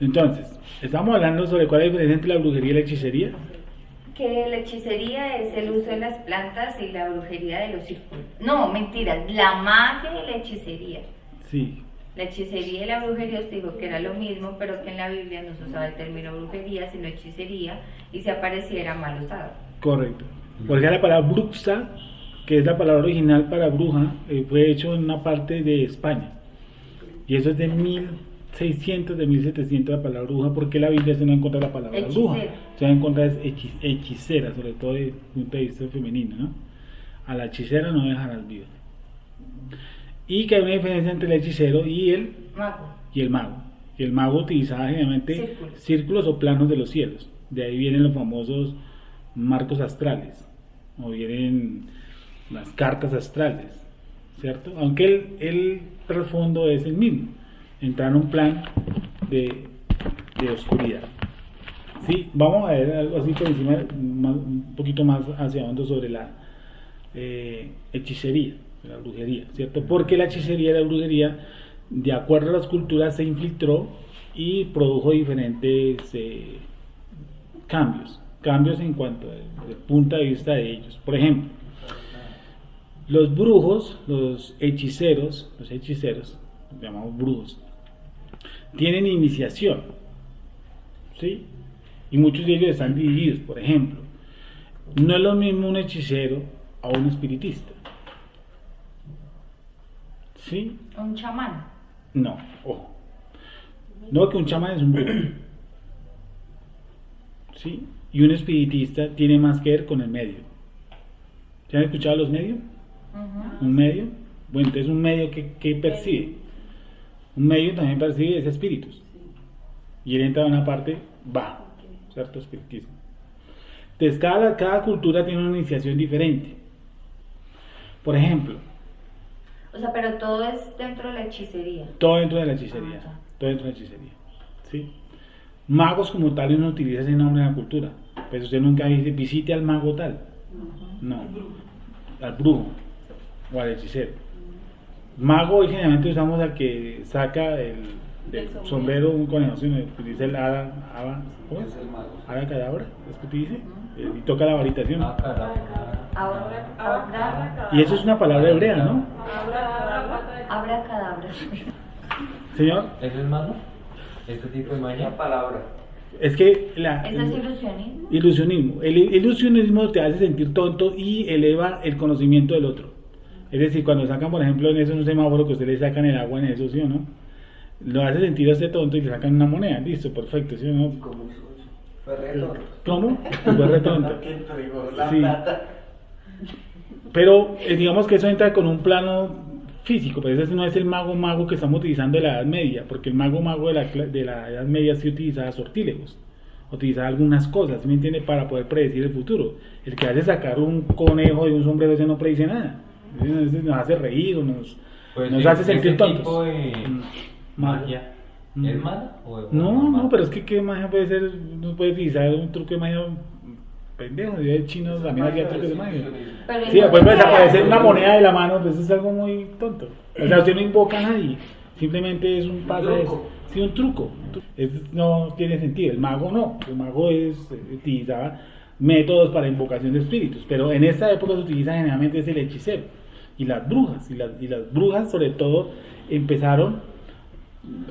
Entonces, estamos hablando sobre cuál es la diferencia entre la brujería y la hechicería. Que la hechicería es el uso de las plantas y la brujería de los círculos. No, mentiras, la magia y la hechicería. Sí. La hechicería y la brujería, usted dijo que era lo mismo, pero que en la Biblia no se usaba el término brujería, sino hechicería, y si apareciera mal usado. Correcto. Porque la palabra bruxa, que es la palabra original para bruja, fue hecho en una parte de España. Y eso es de 1600, de 1700 la palabra bruja, porque la Biblia se no encuentra la palabra bruja. Se encuentra hechicera, sobre todo desde el punto de vista femenino, ¿no? A la hechicera no dejarás viva. Y que hay una diferencia entre el hechicero y el mago. Y el mago utilizaba generalmente círculos o planos de los cielos. De ahí vienen los famosos marcos astrales, o vienen las cartas astrales, ¿cierto? Aunque el trasfondo es el mismo, entrar en un plan de oscuridad. Sí, vamos a ver algo así por encima, un poquito más hacia abajo sobre la hechicería, la brujería, ¿cierto? Porque la hechicería y la brujería, de acuerdo a las culturas, se infiltró y produjo diferentes cambios en cuanto al punto de vista de ellos. Por ejemplo, los brujos, los hechiceros, llamamos brujos, tienen iniciación, ¿sí? Y muchos de ellos están divididos. Por ejemplo, no es lo mismo un hechicero a un espiritista, ¿sí? ¿Un chamán? No, ojo. No, que un chamán es un brujo, ¿sí? Y un espiritista tiene más que ver con el medio. ¿Se han escuchado los medios? ¿Un medio? Bueno, entonces un medio que percibe. Un medio también percibe es espíritus. Y él entra en una parte baja, ¿cierto? Espiritismo. Entonces cada cultura tiene una iniciación diferente. Por ejemplo. O sea, pero todo es dentro de la hechicería. Todo dentro de la hechicería. Todo dentro de la hechicería. ¿Sí? Magos como tal no utiliza ese nombre en la cultura. Pues usted nunca dice visite al mago tal. No. Al brujo o al hechicero. Mago hoy generalmente usamos al que saca del sombrero un conejo, sino que dice el hada, ¿cómo es? Hada cadabra, es que te dice, y toca la varitación. Y eso es una palabra hebrea, ¿no? Abracadabra. Señor. ¿Eso es mago? ¿Este tipo de magia? Una palabra. Es que ¿Eso es ilusionismo? Ilusionismo. El ilusionismo te hace sentir tonto y eleva el conocimiento del otro. Es decir, cuando sacan, por ejemplo, en eso un semáforo que usted le sacan el agua en eso, ¿sí o no? Lo hace sentir a este tonto y le sacan una moneda. Listo, perfecto, ¿sí o no? ¿Cómo? Fue retonto. Sí. Pero digamos que eso entra con un plano físico, pero ese no es el mago que estamos utilizando de la Edad Media, porque el mago de la Edad Media sí utilizaba sortílegos, utilizaba algunas cosas, ¿sí me entiende? Para poder predecir el futuro. El que hace sacar un conejo de un sombrero ese no predice nada, nos hace reír, nos hace sentir tontos. ¿Tipo de magia es mala? No, pero es que ¿qué magia puede ser? No puede utilizar un truco de magia pendejo, de chinos también hacía trucos de magia. Sí, después desaparecer una moneda de la mano, pues es algo muy tonto. O sea, usted no invoca a nadie, simplemente es un paso de eso. Sí, un truco. Eso no tiene sentido. El mago no. El mago utilizaba métodos para invocación de espíritus, pero en esta época se utiliza generalmente es el hechicero y las brujas. Y las brujas, sobre todo, empezaron,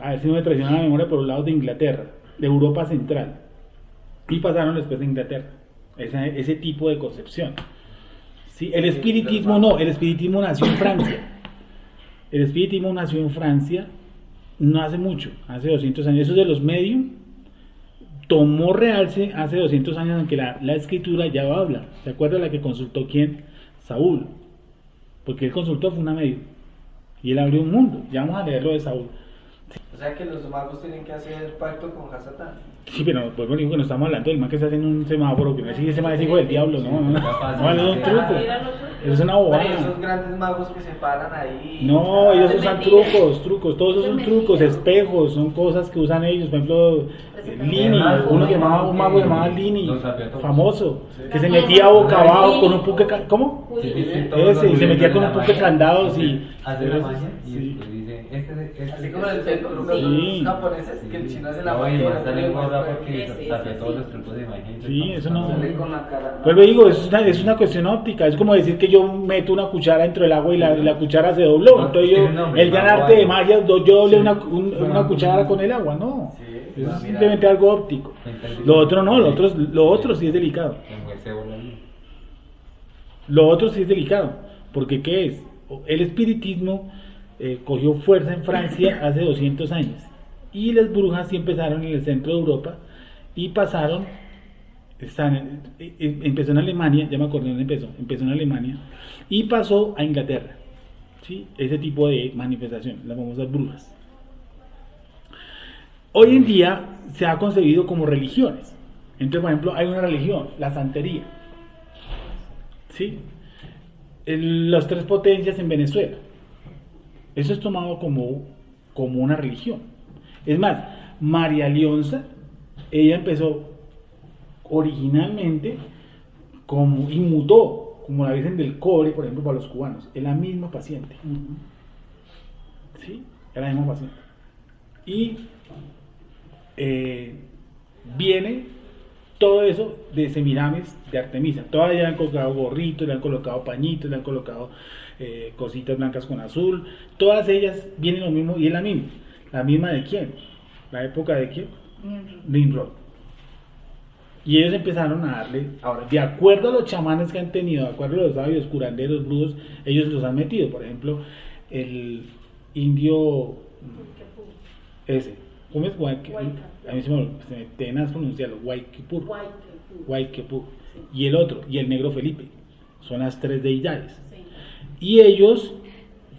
a ver si no me traiciona la memoria, por los lados de Inglaterra, de Europa Central, y pasaron después de Inglaterra. Ese tipo de concepción. ¿Sí? El espiritismo no, el espiritismo nació en Francia. El espiritismo nació en Francia no hace mucho, hace 200 años. Eso de los medium tomó realce hace 200 años en que la escritura ya habla. ¿Se acuerda la que consultó quién? Saúl. Porque él consultó fue una medium. Y él abrió un mundo. Ya vamos a leer lo de Saúl. O sea que los magos tienen que hacer pacto con Hasatán. Sí, pero pues bueno, no estamos hablando del man que se hace en un semáforo, que no es ese man es hijo del diablo, no, es un truco, eso es una bobada. Pero esos grandes magos que se paran ahí. No, ellos usan trucos, todos esos son trucos, espejos, son cosas que usan ellos, por ejemplo, Lini, uno que llamaba, un mago llamaba Lini, famoso, que se metía boca abajo con un puque, ¿cómo? Ese, y se metía con un puque candados y... Hace la magia y después dice, Así como en el Facebook, los japoneses, que el chino hace la magia. No, y más sale gorda porque sabía todos los trucos de magia. Sí, eso no... Sale con la cara. Pues le digo, es una cuestión óptica, es como decir que yo meto una cuchara dentro del agua y la cuchara se dobló, entonces yo, el gran arte de magia, yo doble una cuchara con el agua, no. Eso es simplemente algo óptico. Lo otro no, lo otro sí es delicado. Lo otro sí es delicado, porque ¿qué es? El espiritismo cogió fuerza en Francia hace 200 años y las brujas sí empezaron en el centro de Europa y pasaron, empezó en Alemania, ya me acordé dónde empezó en Alemania y pasó a Inglaterra, ¿sí? Ese tipo de manifestación, las famosas brujas. Hoy en día se ha concebido como religiones. Entonces, por ejemplo, hay una religión, la santería, ¿sí? Las tres potencias en Venezuela. Eso es tomado como una religión. Es más, María Leonza, ella empezó originalmente y mutó como la Virgen del Cobre, por ejemplo, para los cubanos. Es la misma paciente. ¿Sí? Es la misma paciente. Y viene todo eso de Semiramis de Artemisa. Todavía le han colocado gorritos, le han colocado pañitos, le han colocado cositas blancas con azul. Todas ellas vienen lo mismo y es la misma. ¿La misma de quién? ¿La época de quién? Nimrod. Y ellos empezaron a darle, ahora, de acuerdo a los chamanes que han tenido, de acuerdo a los sabios, curanderos, brujos, ellos los han metido. Por ejemplo, el indio ese, ¿cómo es? A mí se me tenaz pronunciarlo, Guayquepur. Y el otro, y el negro Felipe. Son las tres deidades. Sí. Y ellos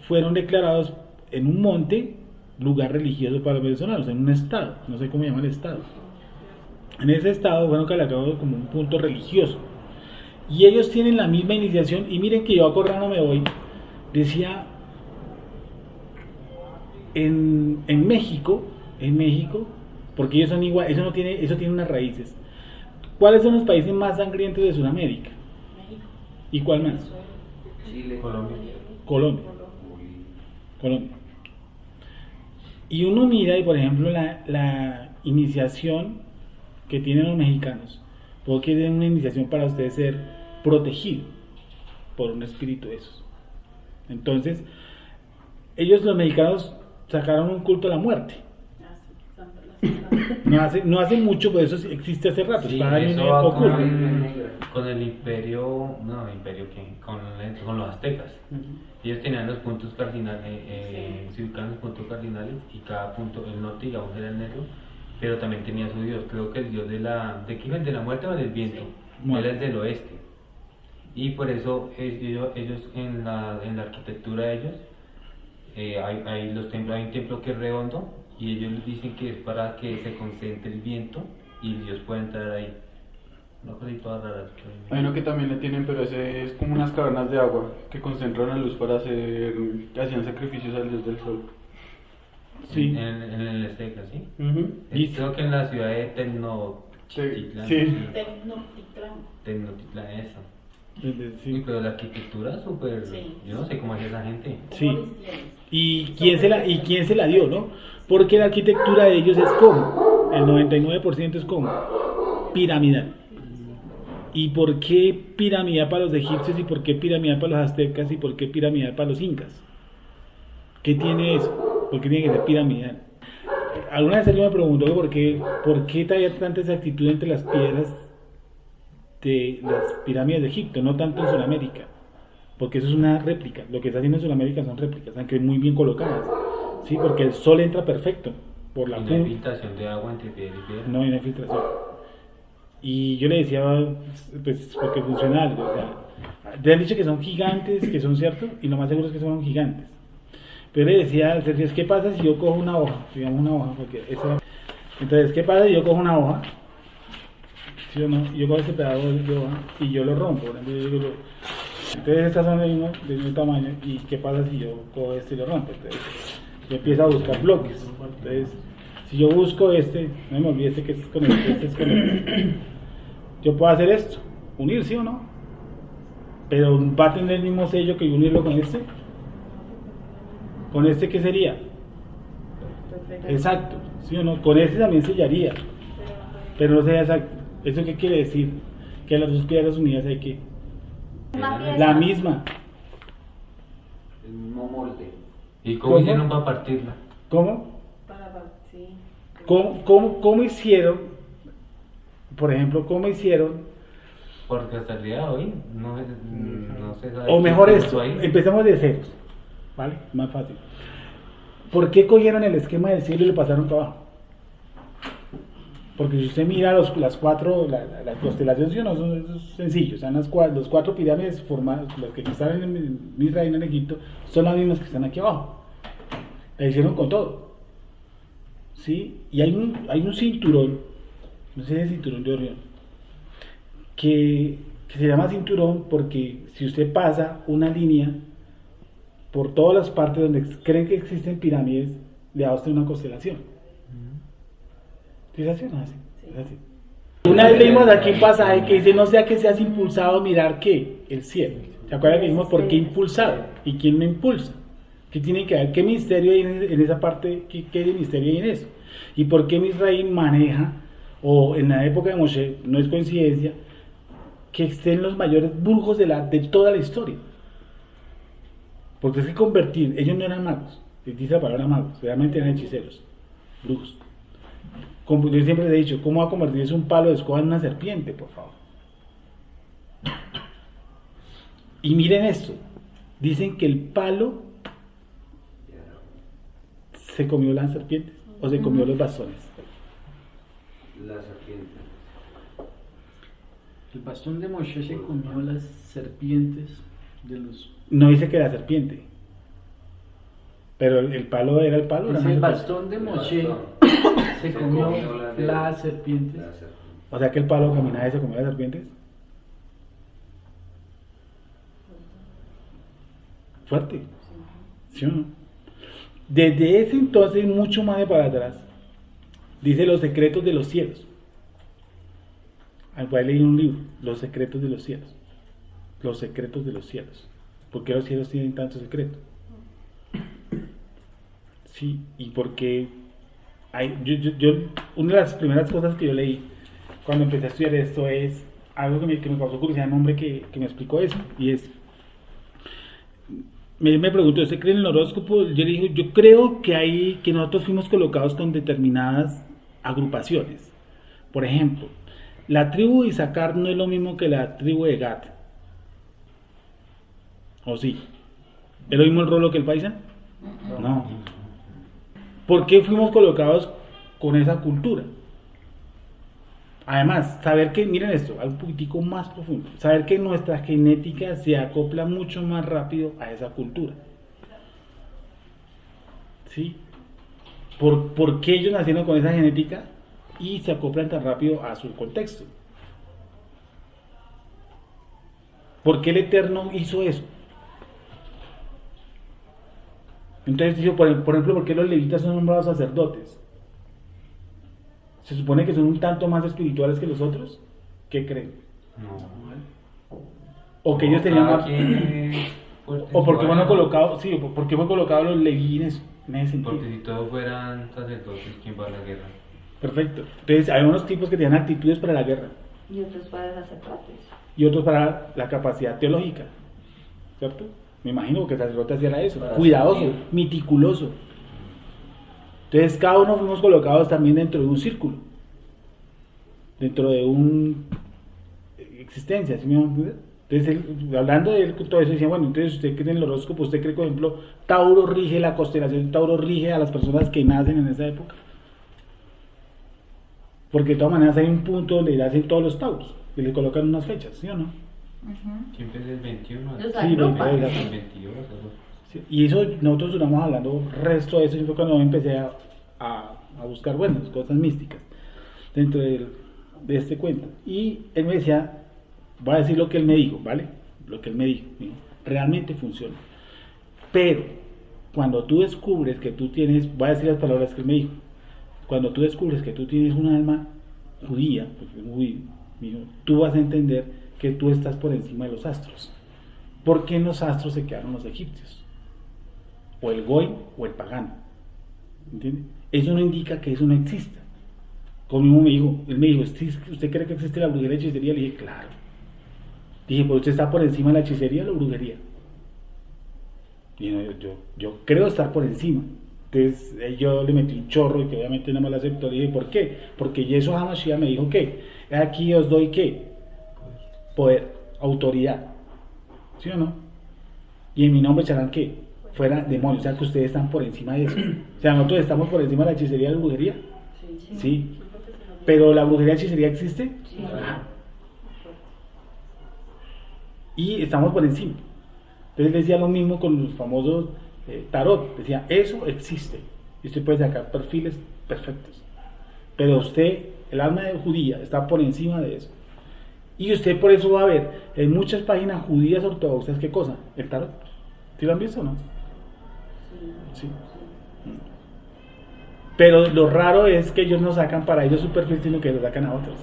fueron declarados en un monte, lugar religioso para los venezolanos, en un estado, no sé cómo llama el estado. En ese estado fueron catalogados como un punto religioso. Y ellos tienen la misma iniciación, y miren que yo acordándome hoy, decía, en México, porque ellos son igual, eso tiene unas raíces. ¿Cuáles son los países más sangrientos de Sudamérica? México. ¿Y cuál más? Chile. Colombia. Y uno mira, y por ejemplo, la iniciación que tienen los mexicanos, porque es una iniciación para usted ser protegido por un espíritu de esos. Entonces, los mexicanos sacaron un culto a la muerte. No hace mucho, pero eso existe hace rato. Sí, eso va con el imperio, con los aztecas. Ellos tenían los puntos cardinales, se ubicaban los puntos cardinales y cada punto, el norte digamos era el negro, pero también tenía su dios. Creo que el dios de la muerte o del viento, era el del oeste. Y por eso ellos en la arquitectura de ellos, hay un templo que es redondo. Y ellos dicen que es para que se concentre el viento y Dios pueda entrar ahí. Una cosita rara. Hay uno que también le tienen, pero ese es como unas cavernas de agua que concentran la luz para hacían sacrificios al dios del sol. Sí. En el Azteca, ¿sí? Y creo que en la ciudad de Tenochtitlán. Sí. Tenochtitlán, eso. Sí. Pero la arquitectura súper, yo no sé cómo hace esa gente. Sí. ¿Y quién se la dio, no? Porque la arquitectura de ellos es como, el 99% es como piramidal. ¿Y por qué piramidal para los egipcios y por qué piramidal para los aztecas y por qué piramidal para los incas? ¿Qué tiene eso? ¿Por qué tiene que ser piramidal? Alguna vez alguien me preguntó por qué había tanta exactitud entre las piedras de las pirámides de Egipto, no tanto en Sudamérica, porque eso es una réplica. Lo que está haciendo en Sudamérica son réplicas, aunque muy bien colocadas, sí, porque el sol entra perfecto por la punta. No hay filtración de agua entre piedra y piedra. No hay filtración. Y yo le decía, pues, porque funciona algo, o sea, te han dicho que son gigantes, que son ciertos, y lo más seguro es que son gigantes. Pero le decía, ¿qué pasa si yo cojo una hoja? Digamos una hoja, porque entonces, ¿qué pasa si yo cojo una hoja? ¿Sí o no? Yo cojo ese pedazo de hoja y yo lo rompo. Entonces estas son del mismo tamaño, ¿y qué pasa si yo cojo esto y lo rompo? Entonces yo empiezo a buscar bloques. Entonces Si yo busco no me olvide que es con este es con este. Yo puedo hacer esto, unir, ¿sí o no? Pero va a tener el mismo sello que unirlo con este. ¿Con este qué sería? Exacto, ¿sí o no? Con este también sellaría, pero no sería exacto. ¿Eso qué quiere decir? Que las dos piedras unidas hay que... La misma. El mismo molde. ¿Y cómo hicieron para partirla? ¿Cómo? ¿Cómo hicieron? Por ejemplo, ¿cómo hicieron? Porque hasta el día de hoy no se sabe. O mejor esto, empezamos de ceros, ¿vale? Más fácil. ¿Por qué cogieron el esquema del cielo y lo pasaron para abajo? Porque si usted mira las constelaciones, ¿sí o no? Eso es sencillo. O sea, los 4 pirámides formadas, las que están en Israel, en Egipto, son las mismas que están aquí abajo. La hicieron con todo. ¿Sí? Y hay un cinturón, no sé si es el cinturón de Orión, que se llama cinturón porque si usted pasa una línea por todas las partes donde creen que existen pirámides, le da a usted una constelación. ¿Sí es así o no es así? Es así. Una vez leímos aquí un pasaje que dice, no sea que seas impulsado a mirar ¿qué? El cielo. ¿Se acuerdan que dijimos por qué impulsado? ¿Y quién me impulsa? ¿Qué tiene que ver? ¿Qué misterio hay en esa parte? ¿Qué de misterio hay en eso? ¿Y por qué Misraim maneja, o en la época de Moshe, no es coincidencia, que estén los mayores brujos de toda la historia? Porque es que convertir, ellos no eran magos, dice la palabra magos, realmente eran hechiceros, brujos. Como yo siempre les he dicho, ¿cómo va a convertirse un palo de escoba en una serpiente, por favor? Y miren esto, dicen que el palo se comió las serpientes, o se comió los bastones. La serpiente. El bastón de Moshe se comió las serpientes de los... No dice que la serpiente, pero el palo era el palo. Dice el bastón de Moshe se comió las serpientes. O sea que el palo caminaba y se comió las serpientes. Fuerte, ¿sí o no? Desde ese entonces, mucho más de para atrás, dice los secretos de los cielos. Al cual leí un libro, Los secretos de los cielos. Los secretos de los cielos. ¿Por qué los cielos tienen tantos secretos? Sí, y porque una de las primeras cosas que yo leí cuando empecé a estudiar esto es algo que me causó curiosidad, un hombre que me explicó eso, y es, me preguntó, ¿usted cree en el horóscopo? Yo le dije, yo creo que nosotros fuimos colocados con determinadas agrupaciones. Por ejemplo, la tribu de Isaacar no es lo mismo que la tribu de Gad. ¿O sí? ¿Es lo mismo el rolo que el paisa? No. ¿Por qué fuimos colocados con esa cultura? Además, saber que, miren esto, algo un poquitico más profundo, saber que nuestra genética se acopla mucho más rápido a esa cultura. ¿Sí? ¿Por qué ellos nacieron con esa genética y se acoplan tan rápido a su contexto? ¿Por qué el Eterno hizo eso? Entonces dijo, por ejemplo, ¿por qué los levitas son nombrados sacerdotes? ¿Se supone que son un tanto más espirituales que los otros? ¿Qué creen? No. ¿O que ellos tenían más... ¿O por qué fueron colocados, sí, por qué fueron colocados los levíes en ese sentido? Porque si todos fueran sacerdotes, ¿quién va a la guerra? Perfecto. Entonces hay unos tipos que tienen actitudes para la guerra. Y otros para sacerdotes. Y otros para la capacidad teológica. ¿Cierto? Me imagino que el sacerdote hacía eso. Cuidadoso, meticuloso. Entonces cada uno fuimos colocados también dentro de un círculo. Dentro de una existencia. ¿Sí me van a entender? Entonces, hablando de todo eso, decía, bueno, entonces usted cree en el horóscopo, usted cree, por ejemplo, Tauro rige la constelación, Tauro rige a las personas que nacen en esa época. Porque de todas maneras hay un punto donde le hacen todos los Tauros y le colocan unas fechas, ¿sí o no? Siempre es el 21. Los Sí, agrupan. el 22. Sí, y eso nosotros duramos hablando resto de eso, y fue cuando empecé a buscar, bueno, cosas místicas dentro de este cuento. Y él me decía, voy a decir lo que él me dijo, ¿vale? Lo que él me dijo, realmente funciona. Pero cuando tú descubres que tú tienes, voy a decir las palabras que él me dijo, cuando tú descubres que tú tienes un alma judía, tú vas a entender que tú estás por encima de los astros. ¿Por qué en los astros se quedaron los egipcios? O el goy o el pagano. ¿Entiende? Eso no indica que eso no exista. Como él me dijo, ¿usted cree que existe la brujería y la hechicería? Le dije, claro. Dije, pero usted está por encima de la hechicería o la brujería. Y yo creo estar por encima. Entonces yo le metí un chorro y que obviamente no me lo aceptó. Le dije, ¿por qué? Porque Yeshua HaMashiach me dijo que aquí os doy ¿qué? Poder, autoridad. ¿Sí o no? Y en mi nombre echarán ¿qué? Fuera demonios. O sea que ustedes están por encima de eso. O sea, nosotros estamos por encima de la hechicería y la brujería. Sí. Pero la brujería y la hechicería existe. Sí. Y estamos por encima. Entonces decía lo mismo con los famosos tarot. Decía, eso existe. Y usted puede sacar perfiles perfectos. Pero usted, el alma judía, está por encima de eso. Y usted por eso va a ver en muchas páginas judías ortodoxas, ¿qué cosa? El tarot. ¿Sí lo han visto o no? Sí. Pero lo raro es que ellos no sacan para ellos su perfil, sino que lo sacan a otros.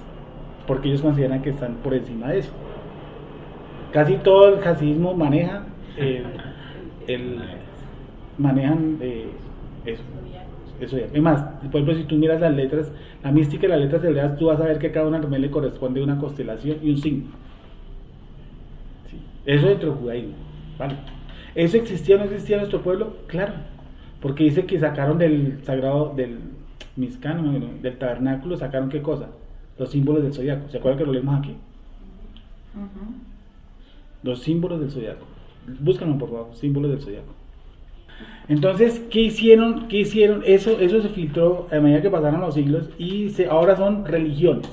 Porque ellos consideran que están por encima de eso. Casi todo el hasidismo manejan eso ya. Es más, por ejemplo, si tú miras las letras, la mística de las letras hebreas, tú vas a ver que cada una también le corresponde una constelación y un signo. Sí. Eso dentro del judaísmo, ¿vale? ¿Eso existía o no existía en nuestro pueblo? Claro, porque dice que sacaron del sagrado, del Mizcán, del tabernáculo, sacaron ¿qué cosa? Los símbolos del zodiaco. ¿Se acuerdan que lo leímos aquí? Los símbolos del zodiaco. Búscanlo por favor, símbolos del zodiaco. Entonces, ¿qué hicieron? Eso se filtró a medida que pasaron los siglos y ahora son religiones.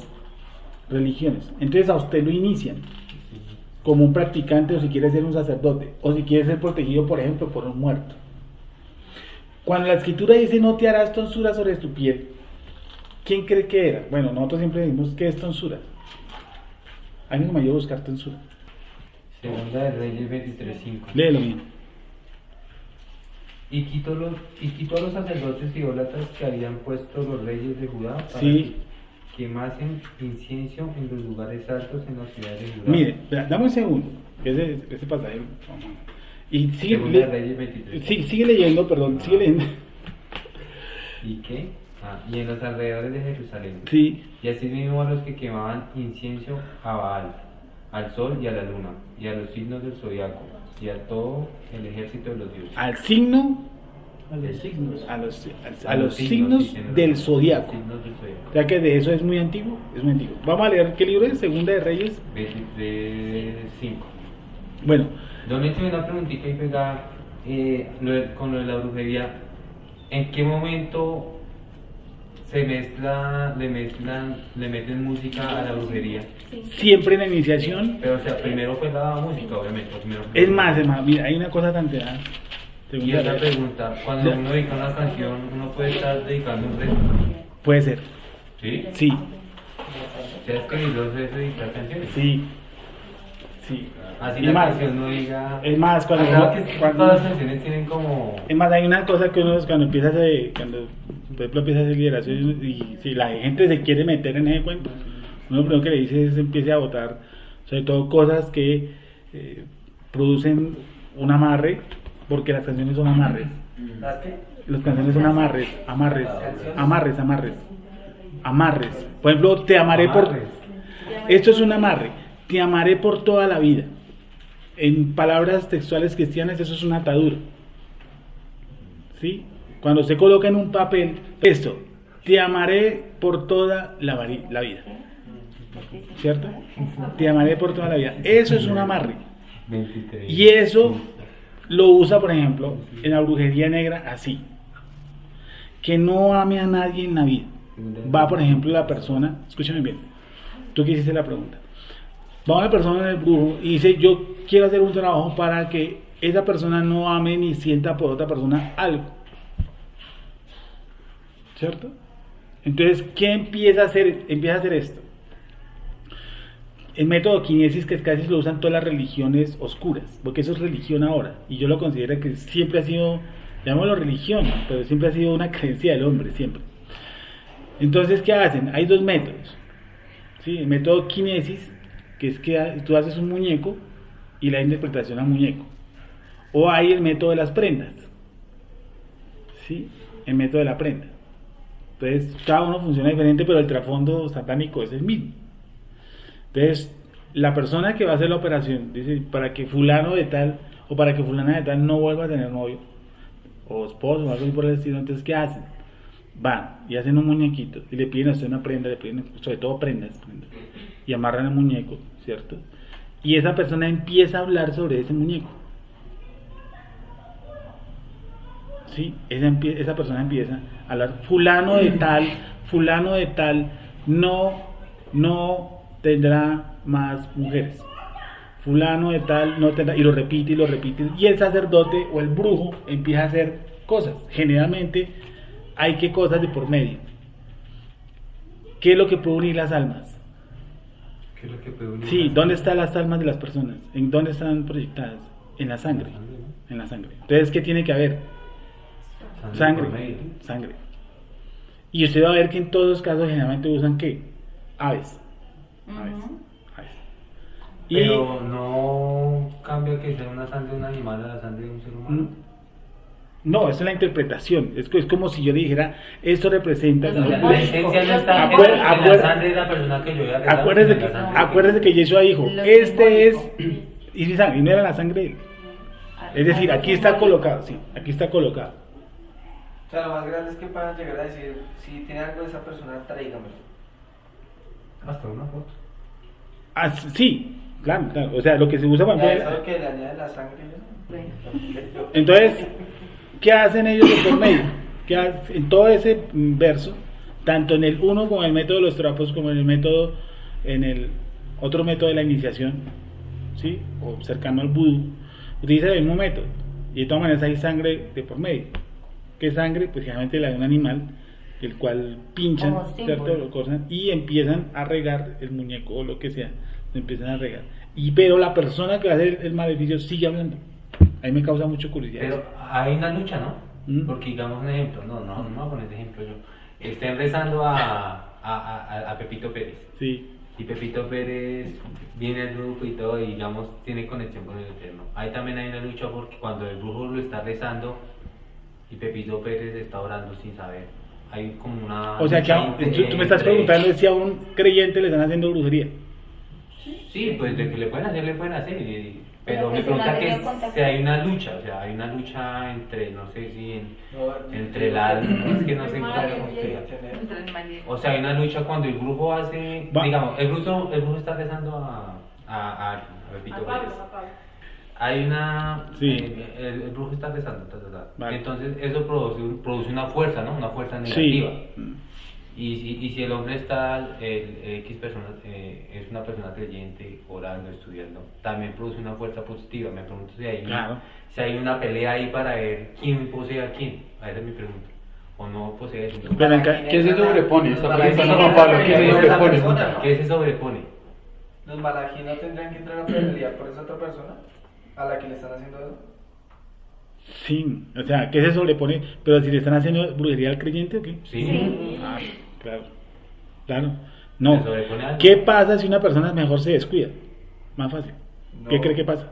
Entonces a usted lo inician como un practicante, o si quiere ser un sacerdote, o si quiere ser protegido, por ejemplo, por un muerto. Cuando la escritura dice no te harás tonsura sobre tu piel, ¿quién cree que era? Bueno, nosotros siempre decimos ¿qué es tonsura? Alguien me ayuda a buscar tonsura. Segunda de Reyes 23:5. Léelo bien. Y quitó a los sacerdotes idólatras que habían puesto los reyes de Judá para Sí. que quemasen incienso en los lugares altos en las ciudades de Judá. Mire, dame un segundo. Ese pasaje. Y Segunda de Reyes 23. sigue leyendo, perdón, sigue leyendo. ¿Y qué? Y en los alrededores de Jerusalén. Sí. Y así mismo a los que quemaban incienso a Baal, al sol y a la luna, y a los signos del zodiaco, y a todo el ejército de los dioses. Al signo, a los signos del zodiaco. O sea que de eso es muy antiguo, Vamos a leer qué libro es, Segunda de Reyes 23:5. Bueno, Don Nelson, una preguntita y pegada con lo de la brujería. ¿En qué momento le meten música a la brujería? siempre en la iniciación. Pero o sea, primero fue la música, obviamente. Es más, mira, hay una cosa tan teada. Y otra pregunta, cuando uno dedica una canción, ¿uno puede estar dedicando un rezo? Puede ser. ¿Sí? Sí. ¿Sabes que peligroso es dedicar canciones? Sí. Así Y la más, canción no diga... es más, cuando todas las canciones tienen como... Es más, hay una cosa que uno cuando por ejemplo empieza a hacer lideración y si la gente se quiere meter en ese cuento, uno lo primero que le dice es empiece a votar, sobre todo cosas que producen un amarre, porque las canciones son amarres. ¿Las qué? Las canciones son amarres. Por ejemplo, te amaré Amarres. Esto es un amarre. Te amaré por toda la vida. En palabras textuales cristianas, eso es una atadura. ¿Sí? Cuando se coloca en un papel, esto, te amaré por toda la vida. ¿Cierto? Te amaré por toda la vida. Eso es un amarre. 23. Y eso lo usa, por ejemplo, en la brujería negra así. Que no ame a nadie en la vida. Va, por ejemplo, la persona, escúchame bien, tú que hiciste la pregunta. Va una persona en el brujo y dice, yo quiero hacer un trabajo para que esa persona no ame ni sienta por otra persona algo. ¿Cierto? Entonces, ¿qué empieza a hacer? Empieza a hacer esto. El método kinesis, que casi lo usan todas las religiones oscuras, porque eso es religión ahora, y yo lo considero que siempre ha sido, llamémoslo religión, pero siempre ha sido una creencia del hombre, siempre. Entonces, ¿qué hacen? Hay dos métodos. ¿Sí? El método kinesis, que es que tú haces un muñeco y la interpretación al muñeco. O hay el método de las prendas. ¿Sí? El método de la prenda. Entonces, cada uno funciona diferente, pero el trasfondo satánico es el mismo. Entonces, la persona que va a hacer la operación dice, para que fulano de tal o para que fulana de tal no vuelva a tener novio o esposo o algo así por el estilo, entonces ¿qué hacen? Van y hacen un muñequito y le piden a usted una prenda, le piden sobre todo prendas y amarran el muñeco, ¿cierto? Y esa persona empieza a hablar sobre ese muñeco. ¿Sí? Esa persona empieza a hablar, fulano de tal no tendrá más mujeres, fulano de tal no tendrá, y lo repite, y el sacerdote o el brujo empieza a hacer cosas. Generalmente hay que cosas de por medio. ¿Qué es lo que puede unir las almas? ¿Qué es lo que puede unir? Sí, ¿dónde están las almas de las personas? ¿En dónde están proyectadas? En la sangre. En la sangre. Entonces, ¿qué tiene que haber? Sangre. Y usted va a ver que en todos los casos generalmente usan ¿qué? Aves. Pero no cambia que sea una sangre de un animal a la sangre de un ser humano. No, esa es la interpretación. Es como si yo dijera, esto representa. La esencia no está en la sangre de la persona que yo voy a rezar. Acuérdese que Yeshua dijo, este es. Y no era la sangre de él. Es decir, aquí está colocado, sí, aquí está colocado. O sea, lo más grande es que puedan llegar a decir, si tiene algo de esa persona, tráigamelo. Hasta una foto. Sí, claro. O sea, lo que se usa para... ¿Sabes que le añade la sangre? Entonces, ¿qué hacen ellos de por medio? En todo ese verso, tanto en el uno como en el método de los trapos, como en el otro método de la iniciación, ¿sí? O cercano al vudú, utiliza el mismo método. Y de todas maneras hay sangre de por medio. ¿Qué sangre? Pues generalmente la de un animal, el cual pinchan, ¿cierto? Lo cortan y empiezan a regar el muñeco o lo que sea, lo empiezan a regar. Pero la persona que va a hacer el maleficio sigue hablando. A mí me causa mucho curiosidad. Pero hay una lucha, ¿no? Porque digamos un ejemplo, no me voy a poner de ejemplo yo. Estén rezando a Pepito Pérez. Sí. Y Pepito Pérez viene al grupo y todo, y digamos tiene conexión con el Eterno. Ahí también hay una lucha porque cuando el brujo lo está rezando y Pepito Pérez está orando sin saber, hay como una... O sea, que tú me estás preguntando si a un creyente le están haciendo brujería. Sí, pues de que le pueden hacer, pero me pregunta que si hay una lucha, o sea, hay una lucha entre, no sé si entre la... es que no sé cómo o sea, hay una lucha cuando el brujo hace... Digamos, el brujo está rezando a Pepito Pérez. Hay una... Sí. El brujo está rezando, Vale. Entonces eso produce una fuerza, ¿no? Una fuerza negativa. Sí. Y si el hombre está, X persona, es una persona creyente, orando, estudiando, también produce una fuerza positiva. Me pregunto si hay una pelea ahí para ver quién posee a quién. Esa es mi pregunta. O no posee a quién. ¿Qué se sobrepone? Está preguntando Juan Pablo, ¿qué se sobrepone? ¿Qué se sobrepone? ¿Los malají no tendrían que entrar a pelear por esa otra persona a la que le están haciendo eso? Sí, o sea, ¿qué se sobrepone? Pero si le están haciendo brujería al creyente o qué? Sí. Claro. No. ¿Qué pasa si una persona mejor se descuida? Más fácil. ¿Qué cree que pasa?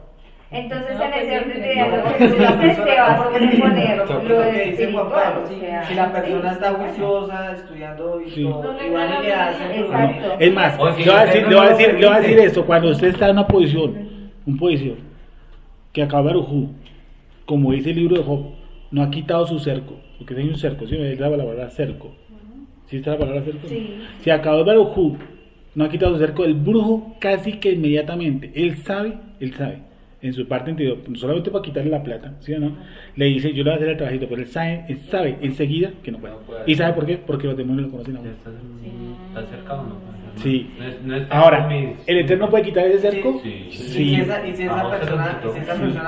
Entonces en ese orden de diálogo se va a sobreponer lo espiritual. Si la persona está juiciosa, estudiando y todo, igual le hacen... Exacto. Es más, le voy a decir esto, cuando usted está en una posición que acaba Barujú, como dice el libro de Job, no ha quitado su cerco, porque hay un cerco, ¿sí? Es la palabra cerco. ¿Sí está la palabra cerco? Sí. Si acabó Barujú, no ha quitado su cerco, el brujo casi que inmediatamente, él sabe, en su parte interior, solamente para quitarle la plata, ¿sí o no? Le dice, yo le voy a hacer el trabajito, pero él sabe enseguida que no puede. ¿Y sabe por qué? Porque los demonios lo conocen a uno. ¿Está cerca o no? Sí. Ahora, ¿el Eterno puede quitar ese cerco? Sí. Y si esa persona,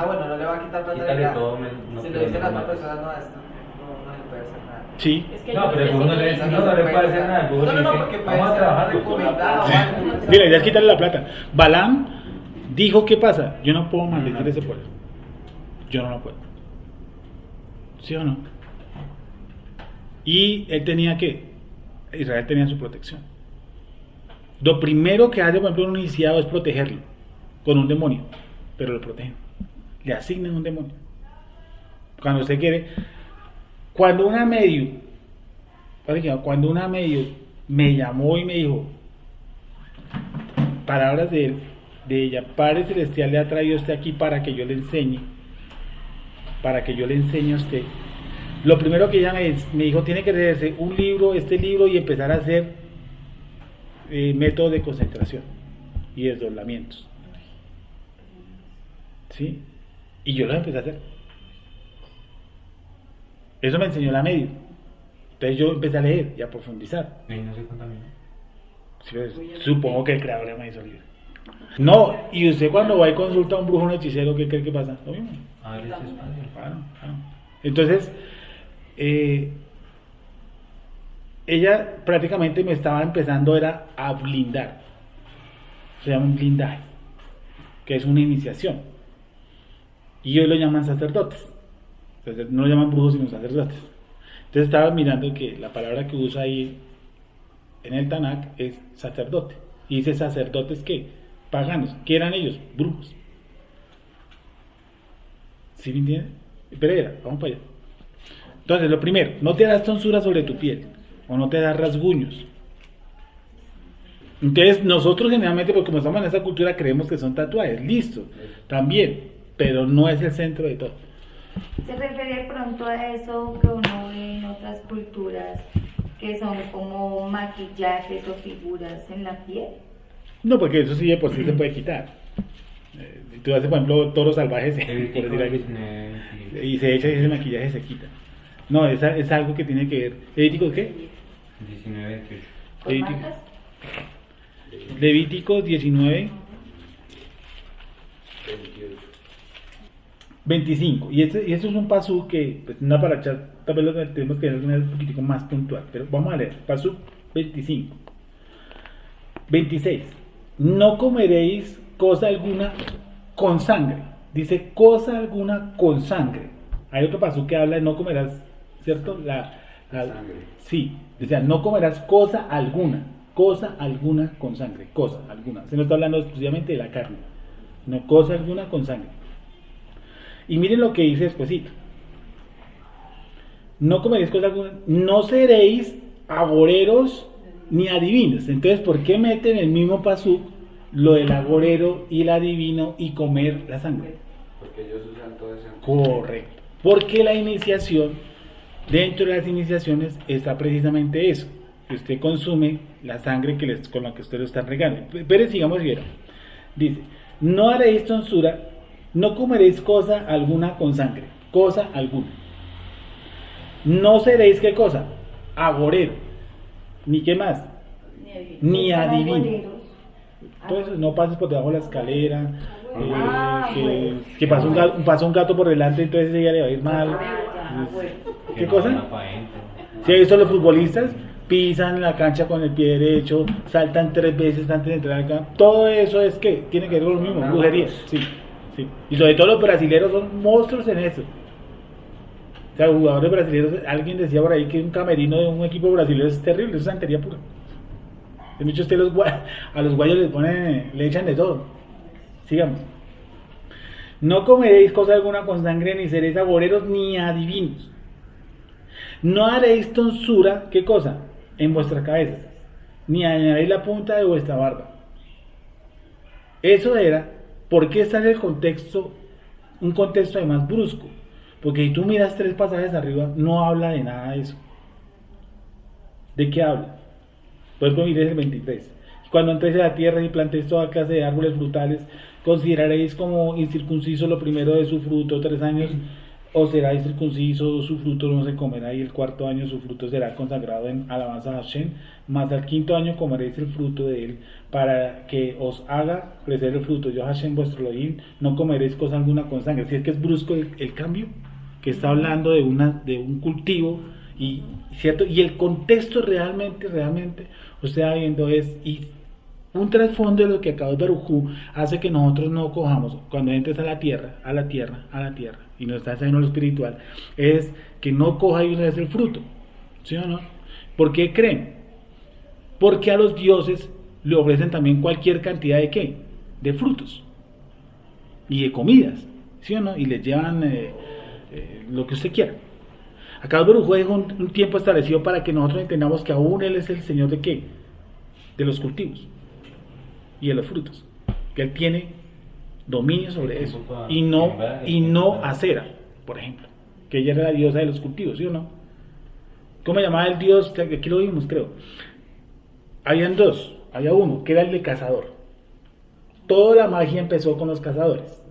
bueno, no le va a quitar plata de nada. Si lo dice la otra persona, no le puede hacer nada. Sí. No, pero uno le dice, no le puede hacer nada. No, porque puede ser recomendado. Mira, la idea es quitarle la plata. Balaam dijo, ¿qué pasa? Yo no puedo maldecir ese pueblo. Yo no lo puedo. ¿Sí o no? Y él tenía que Israel tenía su protección. Lo primero que hace, por ejemplo, un iniciado es protegerlo con un demonio, pero lo protegen, le asignan un demonio. Cuando usted quiere, cuando una medium me llamó y me dijo palabras de ella, Padre Celestial le ha traído usted aquí para que yo le enseñe a usted. Lo primero que ella me dijo, tiene que leerse este libro y empezar a hacer métodos de concentración y desdoblamientos, ¿sí? Y yo los empecé a hacer. Eso me enseñó la medio. Entonces yo empecé a leer y a profundizar. ¿Y no se contamina? Sí, pues, supongo que el creador me hizo libre. No, y usted cuando va y consulta a un brujo, un hechicero, ¿qué cree que pasa? Lo mismo. Claro. Entonces, ella prácticamente me estaba empezando a blindar. Se llama un blindaje, que es una iniciación. Y hoy lo llaman sacerdotes. Entonces, no lo llaman brujos sino sacerdotes. Entonces estaba mirando que la palabra que usa ahí en el Tanakh es sacerdote. Y dice sacerdotes ¿qué? Paganos. ¿Qué eran ellos? Brujos. ¿Sí me entienden? Pero vamos para allá. Entonces, lo primero, no te das tonsura sobre tu piel o no te das rasguños. Entonces, nosotros generalmente, porque como estamos en esta cultura, creemos que son tatuajes. Listo, también, pero no es el centro de todo. ¿Se refiere pronto a eso que uno ve en otras culturas, que son como maquillajes o figuras en la piel? No, porque eso sí de por sí se puede quitar. Tú haces, por ejemplo, toros salvajes, por decir algo, y se echa y ese maquillaje se quita. No, es algo que tiene que ver. ¿Levíticos qué? 19, 28. Levíticos 19, 25. Y esto es un pasú que, pues, una paracha, tal vez lo tenemos que ver un poquitico más puntual, pero vamos a leer. Pasú 25. 26. No comeréis cosa alguna con sangre. Dice cosa alguna con sangre. Hay otro pasú que habla de no comerás, ¿cierto? La sangre. Sí, o sea, no comerás cosa alguna con sangre, cosa alguna. Se nos está hablando exclusivamente de la carne, no cosa alguna con sangre. Y miren lo que dice despuesito. No comeréis cosa alguna, no seréis agoreros ni adivinos. Entonces, ¿por qué meten el mismo pasú lo del agorero y el adivino y comer la sangre? Porque ellos usan todo eso. Correcto. Porque la iniciación, dentro de las iniciaciones está precisamente eso, que usted consume la sangre con la que usted lo está regando. Pero sigamos bien. Dice, no haréis tonsura, no comeréis cosa alguna con sangre, cosa alguna. No seréis qué cosa, agorero, ni qué más, ni adivino. Entonces no pases por debajo de la escalera, que pasa un gato por delante, entonces ella le va a ir mal. ¿Qué cosa? Si hay los futbolistas pisan la cancha con el pie derecho, saltan 3 veces antes de entrar acá. Todo eso es que tiene que ver con lo mismo, brujería. Sí. Y sobre todo los brasileños son monstruos en eso. O sea, los jugadores brasileños, alguien decía por ahí que un camerino de un equipo brasileño es terrible, es santería pura. De hecho, usted a los guayos le echan de todo. Sigamos. No comeréis cosa alguna con sangre, ni seréis agoreros, ni adivinos. No haréis tonsura, ¿qué cosa? En vuestra cabeza, ni dañaréis la punta de vuestra barba. Eso era, porque está en el contexto, un contexto además brusco. Porque si tú miras 3 pasajes arriba, no habla de nada de eso. ¿De qué habla? Pues mire el 23. Cuando entréis a la tierra y plantéis toda clase de árboles frutales, consideraréis como incircunciso lo primero de su fruto 3 años, o será incircunciso, su fruto no se comerá, y el 4º año su fruto será consagrado en alabanza a Hashem, mas al 5º año comeréis el fruto de él, para que os haga crecer el fruto. Yo Hashem vuestro Elohim, no comeréis cosa alguna con sangre. Si es que es brusco el cambio, que está hablando de un cultivo, y cierto, y el contexto realmente usted va viendo y un trasfondo de lo que acabó de Baruj Hu hace que nosotros no cojamos, cuando entres a la tierra, y no estás en lo espiritual, es que no coja y uno es el fruto, ¿sí o no? ¿Por qué creen? porque a los dioses le ofrecen también cualquier cantidad de ¿qué? De frutos y de comidas, ¿sí o no? Y les llevan lo que usted quiera. Acá Baruj Hu dejó un tiempo establecido para que nosotros entendamos que aún Él es el Señor de ¿qué? De los cultivos y de los frutos, que Él tiene dominio sobre eso, y no Acera, por ejemplo, que ella era la diosa de los cultivos, ¿sí o no? ¿Cómo llamaba el dios? Aquí lo vimos, creo. Habían dos, había uno, que era el de cazador. Toda la magia empezó con los cazadores.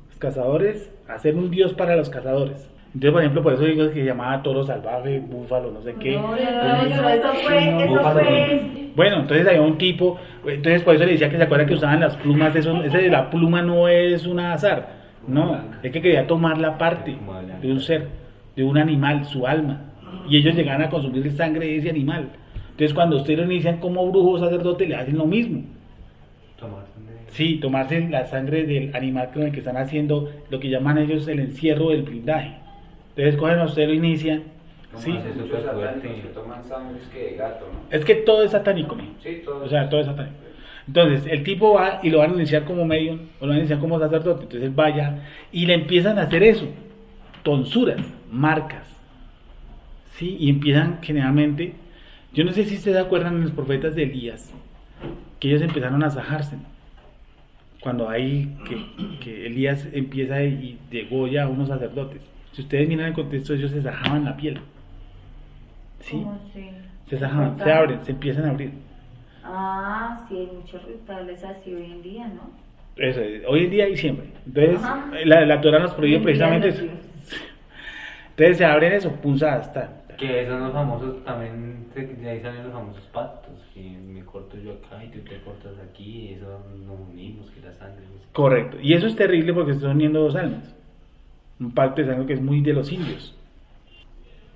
Los cazadores, hacer un dios para los cazadores. Entonces, por ejemplo, por eso digo que se llamaba toro salvaje, búfalo, no sé qué. No, eso fue. Bueno, entonces había un tipo, entonces por eso le decía que se acuerda que usaban las plumas, ese de la pluma no es un azar, no, es que quería tomar la parte de un ser, de un animal, su alma, y ellos llegaban a consumir sangre de ese animal. Entonces cuando ustedes lo inician como brujo o sacerdote, le hacen lo mismo. Sí, tomarse la sangre del animal con el que están haciendo lo que llaman ellos el encierro del blindaje. Entonces cogen a ustedes, lo inician. Sí. Muchos satánicos que toman sangre que de gato, ¿no? Es que todo es satánico, ¿no? Sí, todo. O sea, todo es satánico. Entonces, el tipo va y lo van a iniciar como medium, o lo van a iniciar como sacerdote. Entonces él vaya y le empiezan a hacer eso, tonsuras, marcas, ¿sí? Y empiezan generalmente, yo no sé si ustedes se acuerdan de los profetas de Elías, que ellos empezaron a sajarse, cuando hay que Elías empieza y degolla a unos sacerdotes. Si ustedes miran el contexto, ellos se sajaban la piel. ¿Sí? ¿Cómo así? Se sajaban, se abren, se empiezan a abrir. Ah, sí, hay muchos rituales así hoy en día, ¿no? Eso, hoy en día y siempre. Entonces, la Torah nos prohíbe precisamente eso. Entonces se abren eso, punzadas, tal. Que son los famosos, también de ahí salen los famosos pactos, que me corto yo acá y tú te cortas aquí, y eso nos unimos, que la sangre. Correcto, y eso es terrible porque se están uniendo dos almas. Un pacto es algo que es muy de los indios.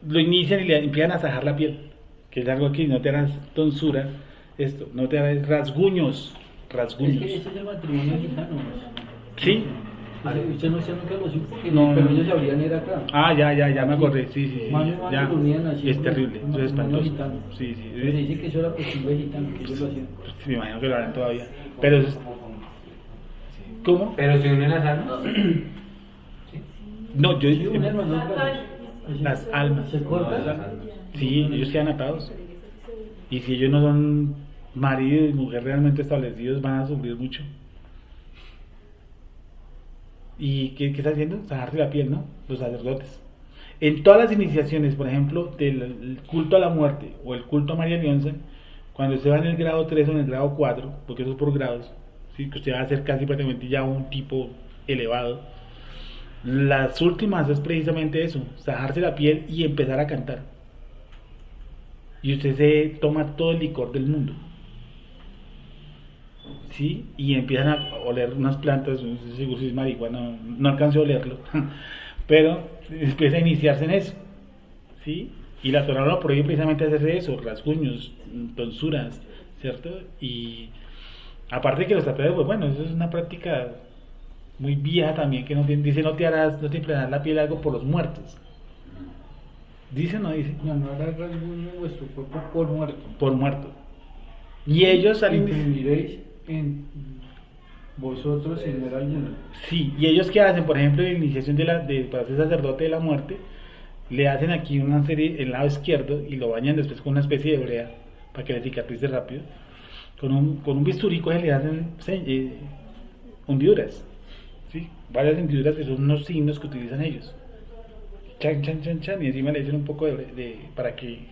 Lo inician y le empiezan a sajar la piel, que es algo aquí, no te harás tonsura, esto, no te harás rasguños. Es que ese es el matrimonio gitano. ¿Sí? Usted no se nunca lo supo, No. pero ellos sabrían era acá. Ah, ya me acordé, sí. Manos Ya. dormían así. Es terrible, eso es espantoso. Gitano. Sí. Se dice que eso era costumbre gitano, que ellos lo hacían. Sí, me imagino que lo harán todavía. Pero eso es... ¿Cómo? Pero se unen las almas. No, yo... Sí, unen los dos brazos. Las almas. ¿Se cortan? Sí, ellos quedan atados. Y si ellos no son marido y mujer realmente establecidos, van a sufrir mucho. ¿Y qué está haciendo? Sajarse la piel, ¿no? Los sacerdotes. En todas las iniciaciones, por ejemplo, del culto a la muerte o el culto a María Leonza, cuando usted va en el grado 3 o en el grado 4, porque eso es por grados, ¿sí? Que usted va a ser casi prácticamente ya un tipo elevado, las últimas es precisamente eso, sajarse la piel y empezar a cantar. Y usted se toma todo el licor del mundo, ¿sí? Y empiezan a oler unas plantas, no sé si es marihuana, no alcanzo a olerlo, pero empieza a iniciarse en eso, ¿sí? Y la Torah lo prohíbe precisamente hacerse eso, rasguños, tonsuras, ¿cierto? Y aparte que los tatuajes, pues bueno, eso es una práctica muy vieja también, que dice no te emplearás la piel algo por los muertos. ¿Dice o no dice? No harás rasguño en vuestro cuerpo por muerto. Por muerto. Y ellos salen... Imprimiréis en vosotros sin ver alguno. Sí, y ellos que hacen, por ejemplo, en la iniciación para ser sacerdote de la muerte, le hacen aquí una serie en el lado izquierdo y lo bañan después con una especie de brea para que le cicatrice rápido. Con un bisturí le hacen hundiduras, ¿sí? Varias hundiduras que son unos signos que utilizan ellos. Chan, y encima le echan un poco para que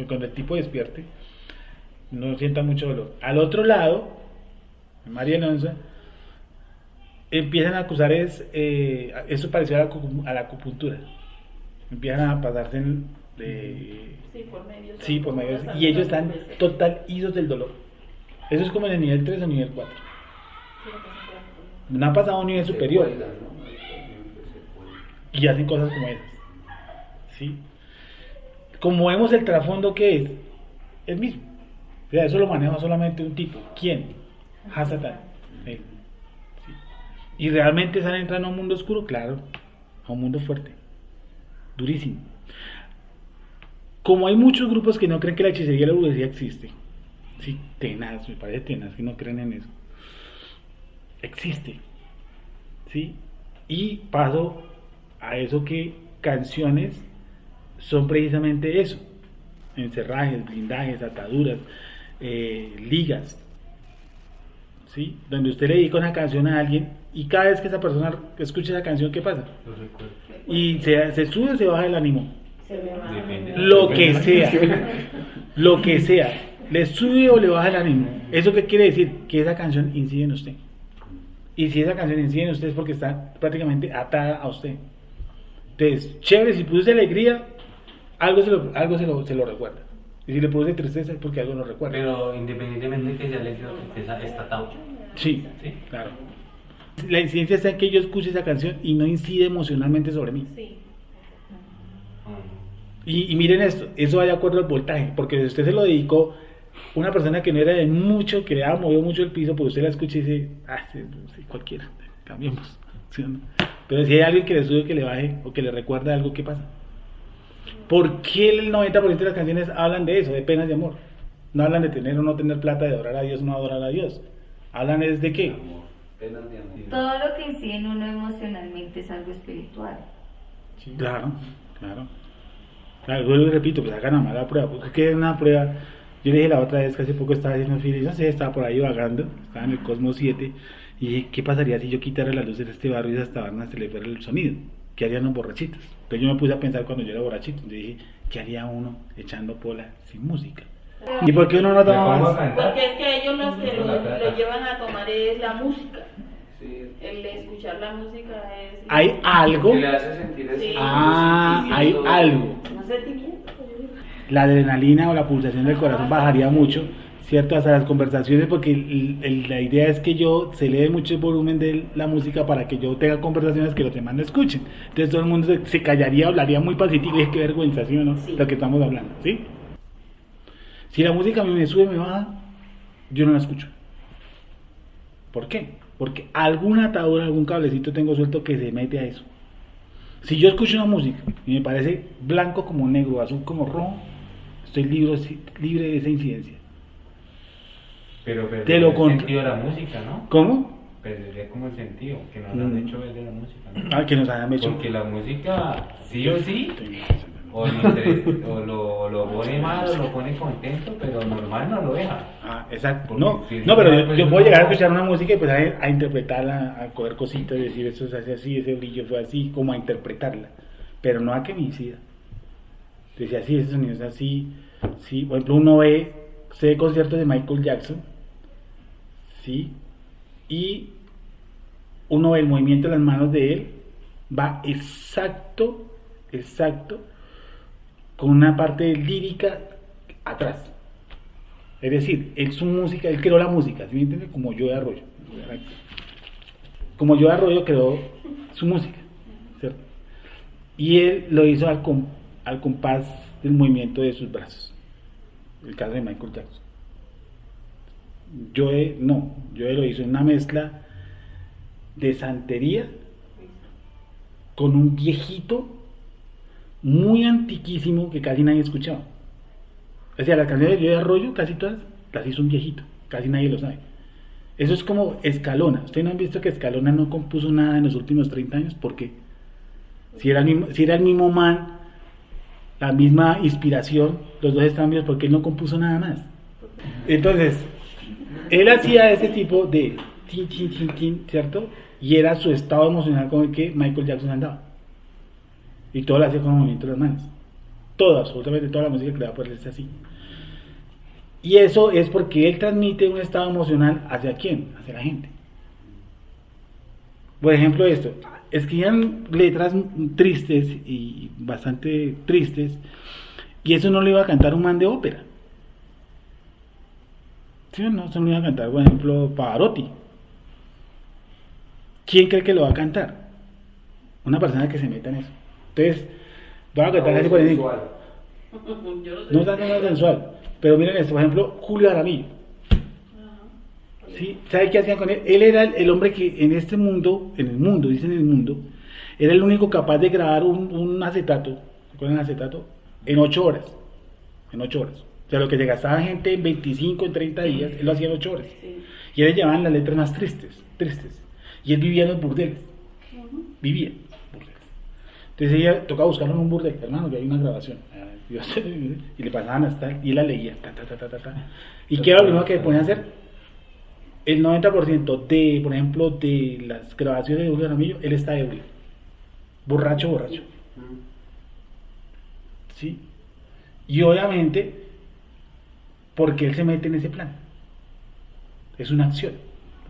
cuando el tipo despierte no sienta mucho dolor. Al otro lado, María Alonso, empiezan a acusar eso parecido a la acupuntura. Empiezan a pasarse por medio y ellos están total idos del dolor. Eso es como en el nivel 3 o nivel 4. No han pasado a un nivel superior y hacen cosas como esas, ¿sí? Como vemos el trasfondo que es el mismo. O sea, eso lo maneja solamente un tipo. ¿Quién? Hasatán. ¿Sí? Y realmente están entrando a un mundo oscuro, claro, a un mundo fuerte, durísimo. Como hay muchos grupos que no creen que la hechicería y la brujería existe, sí, tenaz, me parece tenaz que no creen en eso. Existe, ¿sí? Y paso a eso que canciones son precisamente eso: encerrajes, blindajes, ataduras, ligas, ¿sí? Donde usted le dedica una canción a alguien y cada vez que esa persona escucha esa canción, ¿qué pasa? Y se sube o se baja el ánimo. Lo que sea, le sube o le baja el ánimo. ¿Eso qué quiere decir? Que esa canción incide en usted. Y si esa canción incide en usted es porque está prácticamente atada a usted. Entonces, chévere, si puso alegría, algo se lo recuerda. Y si le produce tristeza es porque algo lo recuerda. Pero independientemente de que sea alegría o tristeza, está atado. Sí, claro. La incidencia está en que yo escuche esa canción y no incide emocionalmente sobre mí. Sí. Y miren esto, eso va de acuerdo al voltaje, porque si usted se lo dedicó a una persona que no era de mucho, que le había movido mucho el piso, pues usted la escucha y dice, sí, cualquiera, cambiemos. ¿Sí o no? Pero si hay alguien que le sube, que le baje, o que le recuerda algo, ¿qué pasa? ¿Por qué el 90% de las canciones hablan de eso, de penas de amor? No hablan de tener o no tener plata, de adorar a Dios o no adorar a Dios. Hablan es de qué. Todo lo que incide en uno emocionalmente es algo espiritual. Sí. Claro. Yo lo repito, pues hagan una mala prueba, porque que es una prueba. Yo le dije la otra vez que hace poco estaba haciendo fila, no sé, estaba por ahí vagando, estaba en el Cosmos 7, y dije, ¿qué pasaría si yo quitara la luz de este barrio y esas tabernas se le fuera el sonido? ¿Qué harían los borrachitos? Entonces yo me puse a pensar cuando yo era borrachito, yo dije, ¿qué haría uno echando pola sin música? ¿Y por qué uno no toma más? Porque es que ellos los que lo llevan a tomar es la música. El escuchar la música es... ¿Hay algo? ¿Qué le hace sentir eso? Sí. Hay algo. No sentimiento. La adrenalina o la pulsación del corazón bajaría mucho, ¿cierto? Hasta las conversaciones, porque la idea es que yo se eleve mucho el volumen de la música para que yo tenga conversaciones que los demás no escuchen. Entonces todo el mundo se callaría, hablaría muy pacífico, y es que vergüenza, ¿sí o no? Sí. Lo que estamos hablando, ¿sí? Si la música a mí me sube, me baja, yo no la escucho. ¿Por qué? Porque alguna atadura, algún cablecito tengo suelto que se mete a eso. Si yo escucho una música y me parece blanco como negro, azul como rojo, estoy libre de esa incidencia. Pero de lo el sentido de la música, ¿no? ¿Cómo? Perdería como el sentido que nos han hecho ver de la música, ¿no? Que nos han hecho. Porque la música, sí o sí, o lo pone mal o lo pone contento, pero normal no lo deja. Exacto. Porque No, pero yo puedo llegar a escuchar una música y pues a interpretarla, a coger cositas, decir eso se hace así, ese brillo fue así, como a interpretarla, pero no a que me incida. Decía así, ese sonido es así, sí. Por ejemplo, uno ve conciertos de Michael Jackson, sí, y uno ve el movimiento de las manos de él, va exacto, con una parte lírica atrás. Es decir, su música, él creó la música, ¿sí me entiende? Como Joe Arroyo. Como Joe Arroyo creó su música, ¿cierto? Y él lo hizo al compás del movimiento de sus brazos. El caso de Michael Jackson. Joe lo hizo en una mezcla de santería con un viejito muy antiquísimo que casi nadie escuchaba. O sea, las canciones de Joe Arroyo, casi todas las hizo un viejito, casi nadie lo sabe. Eso es como Escalona. ¿Ustedes no han visto que Escalona no compuso nada en los últimos 30 años? ¿Por qué? Si era el mismo man, la misma inspiración, los dos estaban vivos, porque él no compuso nada más. Entonces, él hacía ese tipo de tin, ¿cierto? Y era su estado emocional con el que Michael Jackson andaba. Y todo lo hacía con el movimiento de las manos. Absolutamente toda la música creada por él es así. Y eso es porque él transmite un estado emocional ¿hacia quién? Hacia la gente. Por ejemplo, esto. Escribían letras tristes y bastante tristes, y eso no le iba a cantar un man de ópera. ¿Sí o no? Eso no le iba a cantar, por ejemplo, Pavarotti. ¿Quién cree que lo va a cantar? Una persona que se meta en eso. Entonces, voy a cantar así por ahí. No es nada sensual. Pero miren esto, por ejemplo, Julio Jaramillo. ¿Sí? ¿Sabe qué hacían con él? Él era el hombre que en el mundo, era el único capaz de grabar un acetato, ¿se acuerdan del acetato? En 8 horas. O sea, lo que se gastaba gente en 25, en 30 días, él lo hacía en 8 horas. Y él llevaban las letras más tristes. Y él vivía en los burdeles. Vivía en burdeles. Entonces ella tocaba buscarlo en un burdel, hermano, que hay una grabación. Y le pasaban hasta, y él la leía. ¿Y qué era lo primero que ponía a hacer? El 90% de, por ejemplo, de las grabaciones de Julio Jaramillo, él está ebrio. Borracho. ¿Sí? Y obviamente, porque él se mete en ese plan. Es una acción,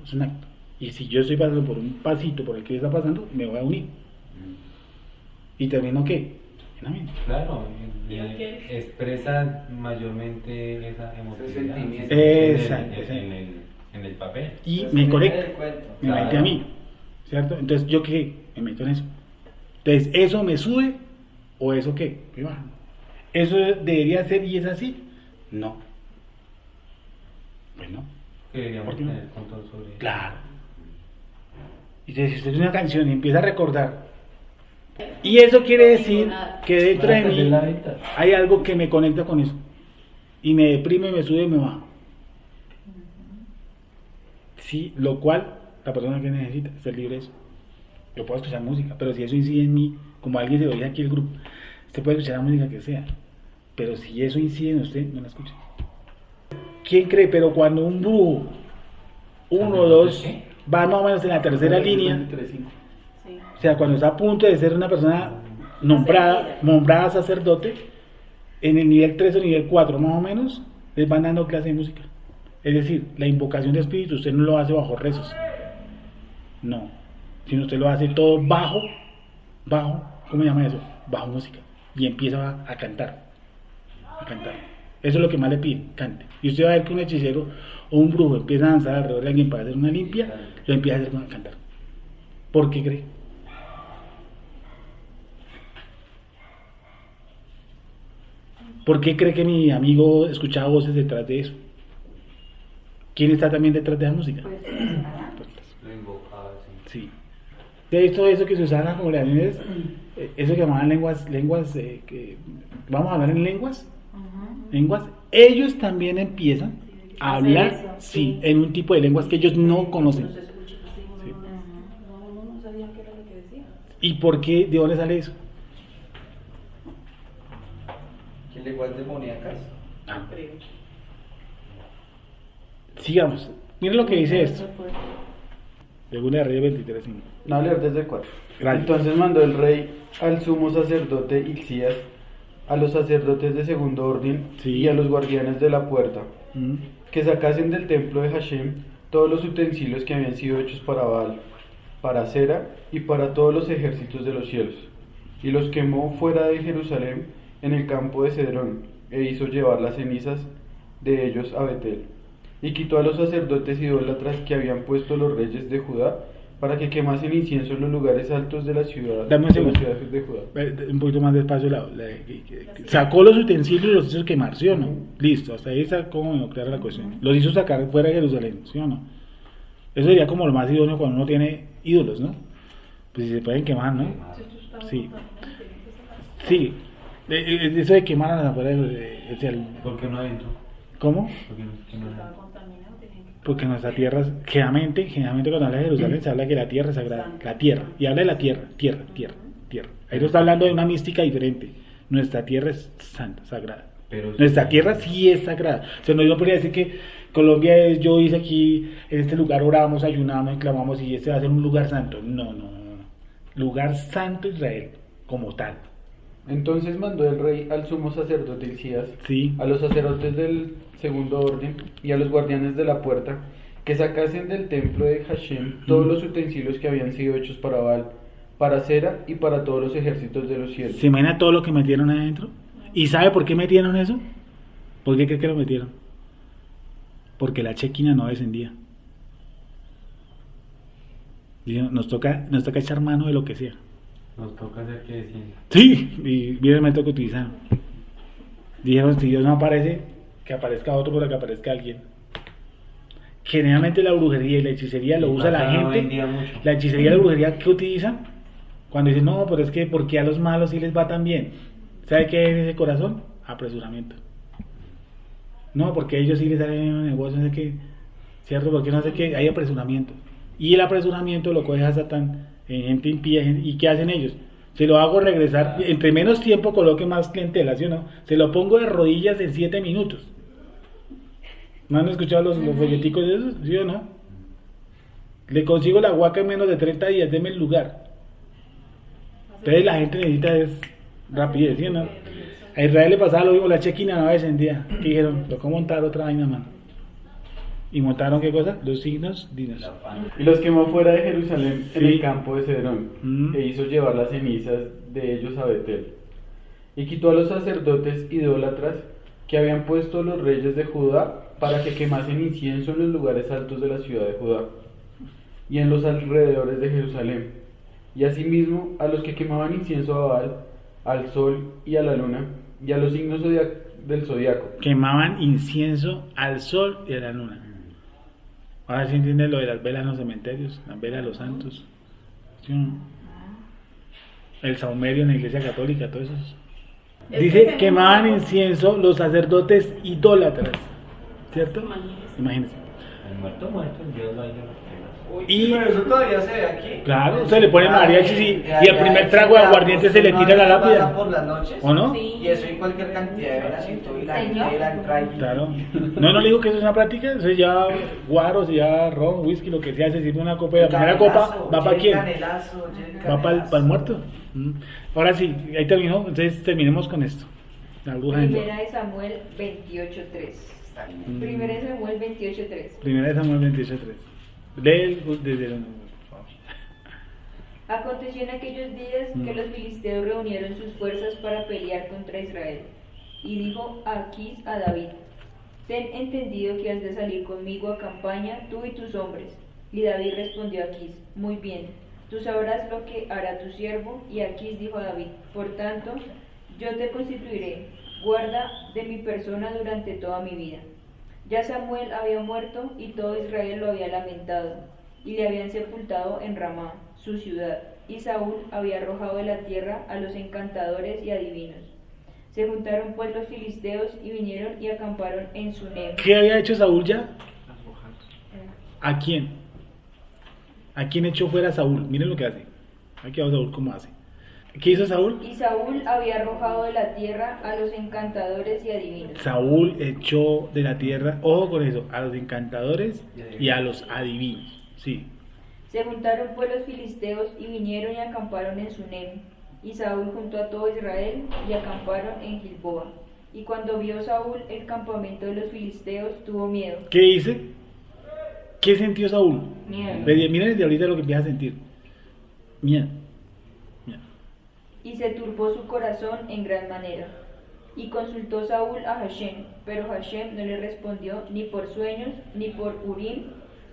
es un acto. Y si yo estoy pasando por un pasito por el que está pasando, me voy a unir. ¿Y termino qué? En amén. Claro, expresa mayormente esa emotividad en el papel. Y me conecta, me mete a mí, ¿cierto? Entonces, ¿yo qué? Me meto en eso. Entonces, ¿eso me sube o eso qué? Me baja. ¿Eso debería ser y es así? No. Pues no. Deberíamos tener control sobre eso. Claro. Y entonces, si usted es una canción y empieza a recordar, y eso quiere decir que dentro de mí hay algo que me conecta con eso. Y me deprime, me sube y me baja. Sí, lo cual la persona que necesita es ser libre de eso. Yo puedo escuchar música, pero si eso incide en mí, como alguien se lo dice aquí el grupo, usted puede escuchar la música que sea, pero si eso incide en usted, no la escuche. ¿Quién cree? Pero cuando un brujo, 1 o 2, va más o menos en la tercera línea, o sea, cuando está a punto de ser una persona nombrada sacerdote, en el nivel 3 o nivel 4 más o menos, les van dando clase de música. Es decir, la invocación de espíritu usted no lo hace bajo rezos, no, sino usted lo hace todo bajo, ¿cómo se llama eso? Bajo música, y empieza a cantar. Eso es lo que más le piden, cante. Y usted va a ver que un hechicero o un brujo empieza a danzar alrededor de alguien para hacer una limpia, lo empieza a hacer a cantar. ¿Por qué cree? ¿Por qué cree que mi amigo escuchaba voces detrás de eso? ¿Quién está también detrás de la música? Lo invocaba, sí. De hecho, eso que se usaba en las congregaciones, eso que llamaban lenguas, que vamos a hablar en lenguas, ellos también empiezan a hablar, eso, sí, en un tipo de lenguas que ellos no conocen. Sí. No sabían qué era lo que decía. ¿Y por qué? ¿De dónde sale eso? ¿Qué lenguas demoníacas? Sigamos. Miren lo que dice esto. Segunda de Reyes 23:5. No, leer desde el 4. Entonces mandó el rey al sumo sacerdote Hilcías, a los sacerdotes de segundo orden y a los guardianes de la puerta, que sacasen del templo de Hashem todos los utensilios que habían sido hechos para Baal, para Cera y para todos los ejércitos de los cielos, y los quemó fuera de Jerusalén en el campo de Cedrón, e hizo llevar las cenizas de ellos a Betel, y quitó a los sacerdotes idólatras que habían puesto los reyes de Judá, para que quemasen incienso en los lugares altos de la ciudad, de las ciudades de Judá. Un poquito más despacio. Sacó los utensilios y los hizo quemar, ¿sí o no? Listo, hasta ahí está como clara la cuestión. Los hizo sacar fuera de Jerusalén, ¿sí o no? Eso sería como lo más idóneo cuando uno tiene ídolos, ¿no? Pues si se pueden quemar, ¿no? Sí. Sí. Eso de quemar a las afueras ¿Por qué no adentro? ¿Cómo? Porque nuestra tierra, generalmente cuando habla de Jerusalén se habla que la tierra es sagrada, la tierra, y habla de la tierra. Ahí no está hablando de una mística diferente. Nuestra tierra es santa, sagrada. Pero nuestra tierra sí es sagrada. O sea, no, yo podría decir que Colombia es, yo hice aquí, en este lugar oramos, ayunamos, clamamos y este va a ser un lugar santo. No. Lugar santo Israel, como tal. Entonces mandó el rey al sumo sacerdote Hilcías, a los sacerdotes del segundo orden y a los guardianes de la puerta, que sacasen del templo de Hashem todos los utensilios que habían sido hechos para Baal, para Cera y para todos los ejércitos de los cielos. ¿Se imagina todo lo que metieron adentro? ¿Y sabe por qué metieron eso? ¿Por qué cree que lo metieron? Porque la Chequina no descendía. Nos toca echar mano de lo que sea. Nos toca hacer que descienda. Sí, y miren el método que utilizaron. Dijeron, si Dios no aparece, que aparezca otro para que aparezca alguien. Generalmente la brujería y la hechicería lo usa la gente. La hechicería y la brujería, ¿qué utilizan? Cuando dicen, no, pero es que ¿por qué a los malos sí les va tan bien? ¿Sabe qué es ese corazón? Apresuramiento. No, porque a ellos sí les salen negocios, no sé qué, ¿cierto? Porque no sé qué, hay apresuramiento. Y el apresuramiento lo coge a Satán en gente impía. ¿Y qué hacen ellos? Se lo hago regresar, entre menos tiempo coloque más clientela, ¿sí o no? Se lo pongo de rodillas en 7 minutos. ¿No han escuchado los folleticos de esos? ¿Sí o no? Le consigo la huaca en menos de 30 días, deme el lugar. Entonces la gente necesita es rapidez, ¿sí o no? A Israel le pasaba lo mismo, la chequina no descendía. ¿Qué dijeron? Tocó montar otra vaina, mano. ¿Y montaron qué cosa? Los signos divinos. Y los quemó fuera de Jerusalén en el campo de Cedrón, e hizo llevar las cenizas de ellos a Betel. Y quitó a los sacerdotes idólatras que habían puesto los reyes de Judá para que quemasen incienso en los lugares altos de la ciudad de Judá y en los alrededores de Jerusalén, y asimismo a los que quemaban incienso a Baal, al sol y a la luna, y a los signos del zodiaco. Quemaban incienso al sol y a la luna. Ahora sí entienden lo de las velas en los cementerios, las velas de los santos. ¿Sí? El saumerio en la iglesia católica, todo eso. Dice, quemaban incienso los sacerdotes idólatras, ¿cierto? Imagínense. El muerto, Dios lo ha ido. Y pero eso todavía se ve aquí. Claro, se le pone mariachis y el primer trago de aguardiente se le tira a la lápida. Por las noches, ¿o no? Sí. Y eso en cualquier cantidad de velas y la gente la entra ahí. Claro. No le digo que eso es una práctica, eso ya guaro, ya ron, whisky, lo que sea, se sirve una copa y la primera copa va para quién? Va para el muerto. Ahora sí, ahí terminó, entonces terminemos con esto. La bruja de Primera de Samuel 28:3. Primera de Samuel 28:3. Primera de Samuel 28:3. Lee desde el... Aconteció en aquellos días que los filisteos reunieron sus fuerzas para pelear contra Israel. Y dijo Aquís a David: ten entendido que has de salir conmigo a campaña, tú y tus hombres. Y David respondió a Aquís: muy bien, tú sabrás lo que hará tu siervo. Y Aquís dijo a David: por tanto, yo te constituiré guarda de mi persona durante toda mi vida. Ya Samuel había muerto y todo Israel lo había lamentado, y le habían sepultado en Ramá, su ciudad, y Saúl había arrojado de la tierra a los encantadores y adivinos. Se juntaron pues los filisteos y vinieron y acamparon en Sunem. ¿Qué había hecho Saúl ya? ¿A quién? ¿A quién echó fuera Saúl? Miren lo que hace. Aquí va Saúl, ¿cómo hace? ¿Qué hizo Saúl? Y Saúl había arrojado de la tierra a los encantadores y adivinos. Saúl echó de la tierra, ojo con eso, a los encantadores y a los adivinos. Sí. Se juntaron pues los filisteos y vinieron y acamparon en Sunem. Y Saúl juntó a todo Israel y acamparon en Gilboa. Y cuando vio Saúl el campamento de los filisteos, tuvo miedo. ¿Qué dice? ¿Qué sintió Saúl? Miedo. Miren desde ahorita lo que empieza a sentir. Miedo. Y se turbó su corazón en gran manera. Y consultó Saúl a Hashem, pero Hashem no le respondió ni por sueños, ni por Urim,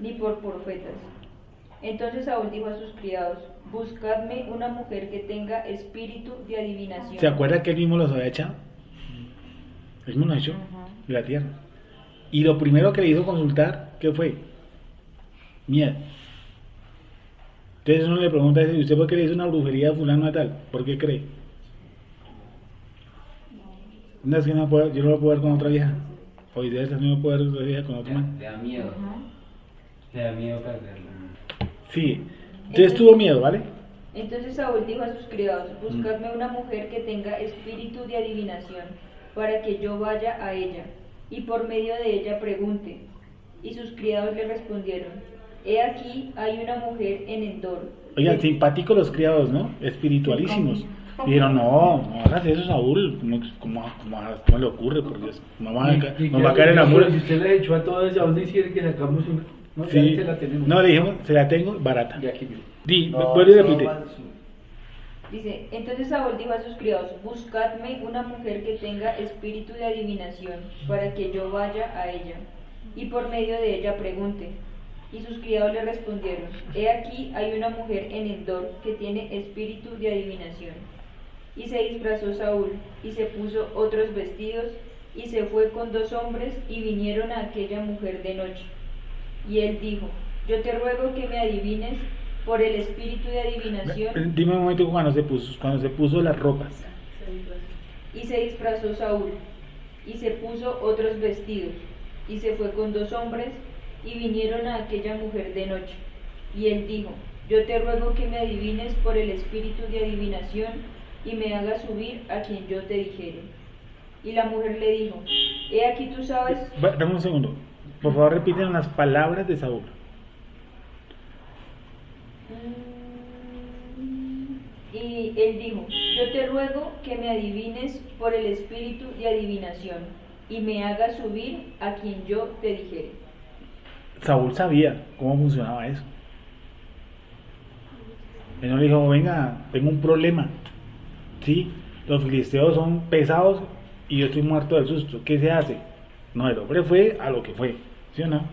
ni por profetas. Entonces Saúl dijo a sus criados: buscadme una mujer que tenga espíritu de adivinación. ¿Se acuerda que él mismo los había echado? Él mismo los echó de la tierra. Y lo primero que le hizo consultar, ¿qué fue? Miedo. Entonces uno le pregunta a ¿usted por qué le hizo una brujería a fulano a tal? ¿Por qué cree? No, es que no puedo, yo no lo puedo ver con otra vieja. Hoy día no puedo ver otra vieja con otro man. Le da miedo. Le da miedo perderlo. Sí. Entonces tuvo miedo, ¿vale? Entonces Saúl dijo a sus criados: buscadme una mujer que tenga espíritu de adivinación, para que yo vaya a ella, y por medio de ella pregunte. Y sus criados le respondieron: he aquí hay una mujer en Endor. Oigan, simpáticos los criados, ¿no? Espiritualísimos. Dijeron, no hagas eso, Saúl. ¿Cómo le ocurre? Por Dios. No va a caer en la mula. Si usted le echó a todos, ya vamos a decir que sacamos una. No, sí. Se la tenemos. No, le dijimos, se la tengo barata. Y aquí, vuelve y repite. Dice, entonces Saúl dijo a sus criados: buscadme una mujer que tenga espíritu de adivinación, para que yo vaya a ella, y por medio de ella pregunte. Y sus criados le respondieron: he aquí hay una mujer en Endor que tiene espíritu de adivinación. Y se disfrazó Saúl, y se puso otros vestidos, y se fue con 2 hombres, y vinieron a aquella mujer de noche. Y él dijo: yo te ruego que me adivines por el espíritu de adivinación. Dime un momento cuando se puso las ropas. Y se disfrazó Saúl, y se puso otros vestidos, y se fue con 2 hombres, y vinieron a aquella mujer de noche. Y él dijo: yo te ruego que me adivines por el espíritu de adivinación, y me hagas subir a quien yo te dijere. Y la mujer le dijo: he aquí tú sabes... Dame un segundo, por favor repiten las palabras de Saúl. Y él dijo: yo te ruego que me adivines por el espíritu de adivinación, y me hagas subir a quien yo te dijere. Saúl sabía cómo funcionaba eso. Él no le dijo: venga, tengo un problema, ¿sí? Los filisteos son pesados y yo estoy muerto del susto, ¿qué se hace? No, el hombre fue a lo que fue, ¿sí o no?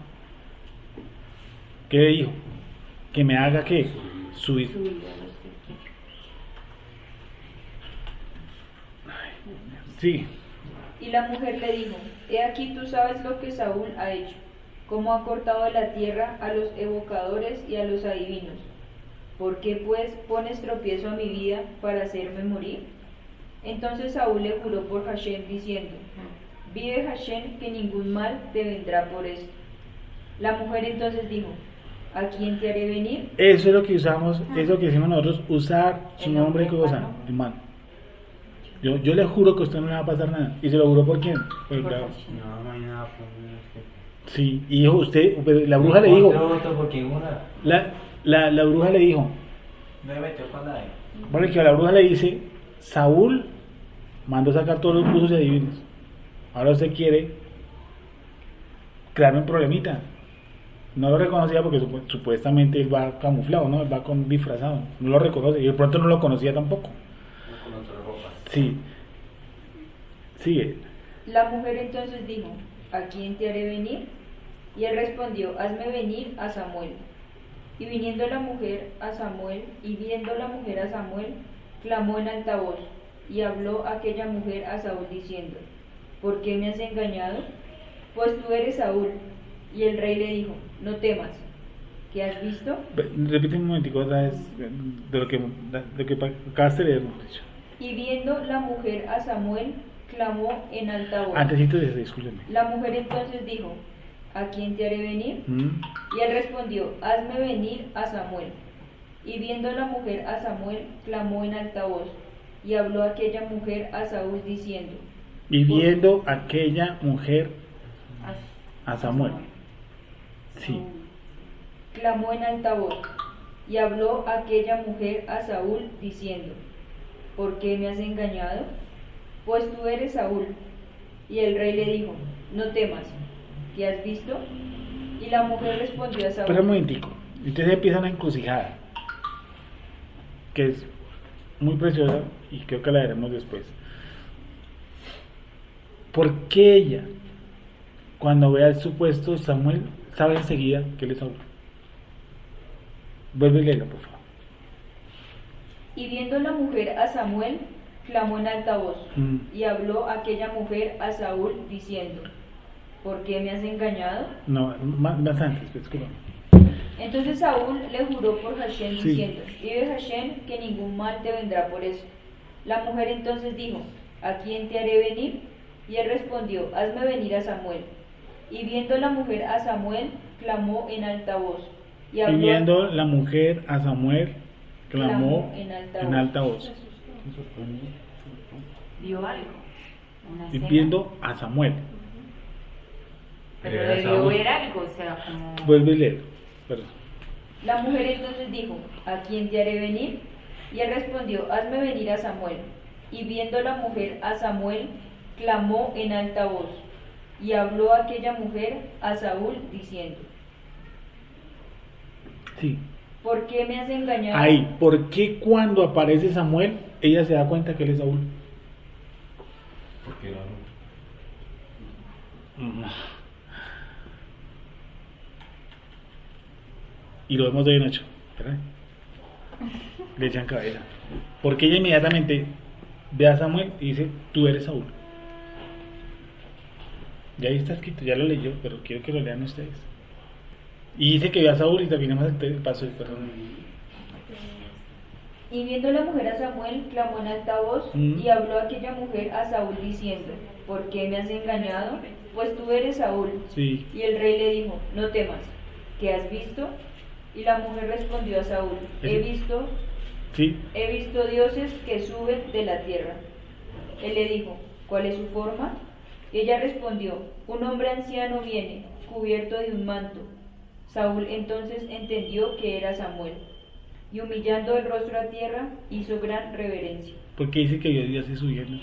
¿Qué le dijo? Que me haga, ¿qué? Subir. Sí. Y la mujer le dijo: he aquí tú sabes lo que Saúl ha hecho, cómo ha cortado de la tierra a los evocadores y a los adivinos. ¿Por qué pues pones tropiezo a mi vida para hacerme morir? Entonces Saúl le juró por Hashem diciendo: vive Hashem, que ningún mal te vendrá por esto. La mujer entonces dijo: ¿a quién te haré venir? Eso es lo que usamos, eso es lo que decimos nosotros, usar su nombre y cosa, hermano. Yo le juro que a usted no le va a pasar nada. ¿Y se lo juró por quién? Por el clavo. No hay nada por mí. Sí, y dijo usted, pero la bruja le dijo. La bruja le dijo. Me metió con la Bueno, que la bruja le dice: Saúl mandó sacar todos los buzos y adivinos. Ahora usted quiere crearme un problemita. No lo reconocía porque supuestamente él va camuflado, ¿no? Él va disfrazado. No lo reconoce y de pronto no lo conocía tampoco. Sí. Sigue. La mujer entonces dijo: ¿a quién te haré venir? Y él respondió: hazme venir a Samuel. Y viniendo la mujer a Samuel, y viendo la mujer a Samuel, clamó en alta voz, y habló aquella mujer a Saúl diciendo: ¿por qué me has engañado? Pues tú eres Saúl. Y el rey le dijo: no temas. ¿Qué has visto? Repite un momentico otra vez de lo que acabaste de leer, dicho. Y viendo la mujer a Samuel, clamó en alta voz. Antesito de eso, discúlpeme. La mujer entonces dijo: ¿a quién te haré venir? Y él respondió: hazme venir a Samuel. Y viendo la mujer a Samuel, clamó en alta voz, y habló aquella mujer a Saúl diciendo: y viendo aquella mujer a Samuel. Sí. Clamó en alta voz, y habló aquella mujer a Saúl diciendo: ¿por qué me has engañado? Pues tú eres Saúl. Y el rey le dijo: no temas. ¿Qué has visto? Y la mujer respondió a Saúl: espera un momentico. Entonces empieza una encrucijada que es muy preciosa y creo que la veremos después. ¿Por qué ella, cuando ve al supuesto Samuel, sabe enseguida que él es Saúl? Vuelve y léelo, por favor. Y viendo la mujer a Samuel, clamó en alta voz, y habló aquella mujer a Saúl diciendo: ¿por qué me has engañado? No, más antes, disculpa. Entonces Saúl le juró por Hashem diciendo: vive Hashem, que ningún mal te vendrá por eso. La mujer entonces dijo: ¿a quién te haré venir? Y él respondió: hazme venir a Samuel. Y viendo la mujer a Samuel, clamó en alta voz. Y viendo la mujer a Samuel, clamó en alta voz. ¿Vio algo? Y viendo a Samuel. Pero debió ver algo, o sea, como... Vuelve y leer. Perdón. La mujer entonces dijo: ¿a quién te haré venir? Y él respondió: hazme venir a Samuel. Y viendo la mujer a Samuel, clamó en alta voz. Y habló aquella mujer a Saúl diciendo: sí. ¿por qué me has engañado? Ahí, ¿por qué cuando aparece Samuel, ella se da cuenta que él es Saúl? Porque era y lo vemos de hoy en 8, ¿verdad? Le echan cabeza. Porque ella inmediatamente ve a Samuel y dice: tú eres Saúl. Ya ahí está escrito, ya lo leyó, pero quiero que lo lean ustedes. Y dice que ve a Saúl y terminamos el paso, perdón. Y viendo la mujer a Samuel, clamó en alta voz, y habló aquella mujer a Saúl diciendo, ¿por qué me has engañado? Pues tú eres Saúl. Sí. Y el rey le dijo, no temas, ¿qué has visto? Y la mujer respondió a Saúl, he visto dioses que suben de la tierra. Él le dijo, ¿cuál es su forma? Y ella respondió, un hombre anciano viene, cubierto de un manto. Saúl entonces entendió que era Samuel, y humillando el rostro a tierra, hizo gran reverencia. Porque dice que Dios así subiendo.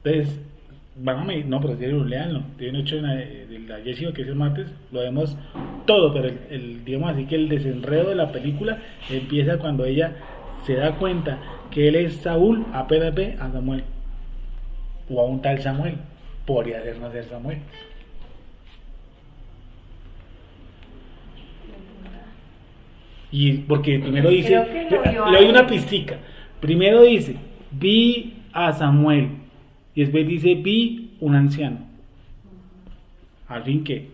Entonces, no, pero si leanlo. Tienen hecho de la Jessica, que es el martes, lo vemos todo, pero digamos así que el desenredo de la película empieza cuando ella se da cuenta que él es Saúl, apenas ve a Samuel, o a un tal Samuel. Podría ser no ser Samuel. Y porque primero dice, le doy una pistica. Primero dice, vi a Samuel, y después dice, vi un anciano. Al fin, ¿qué?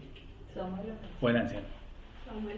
Samuel. O el anciano. Samuel.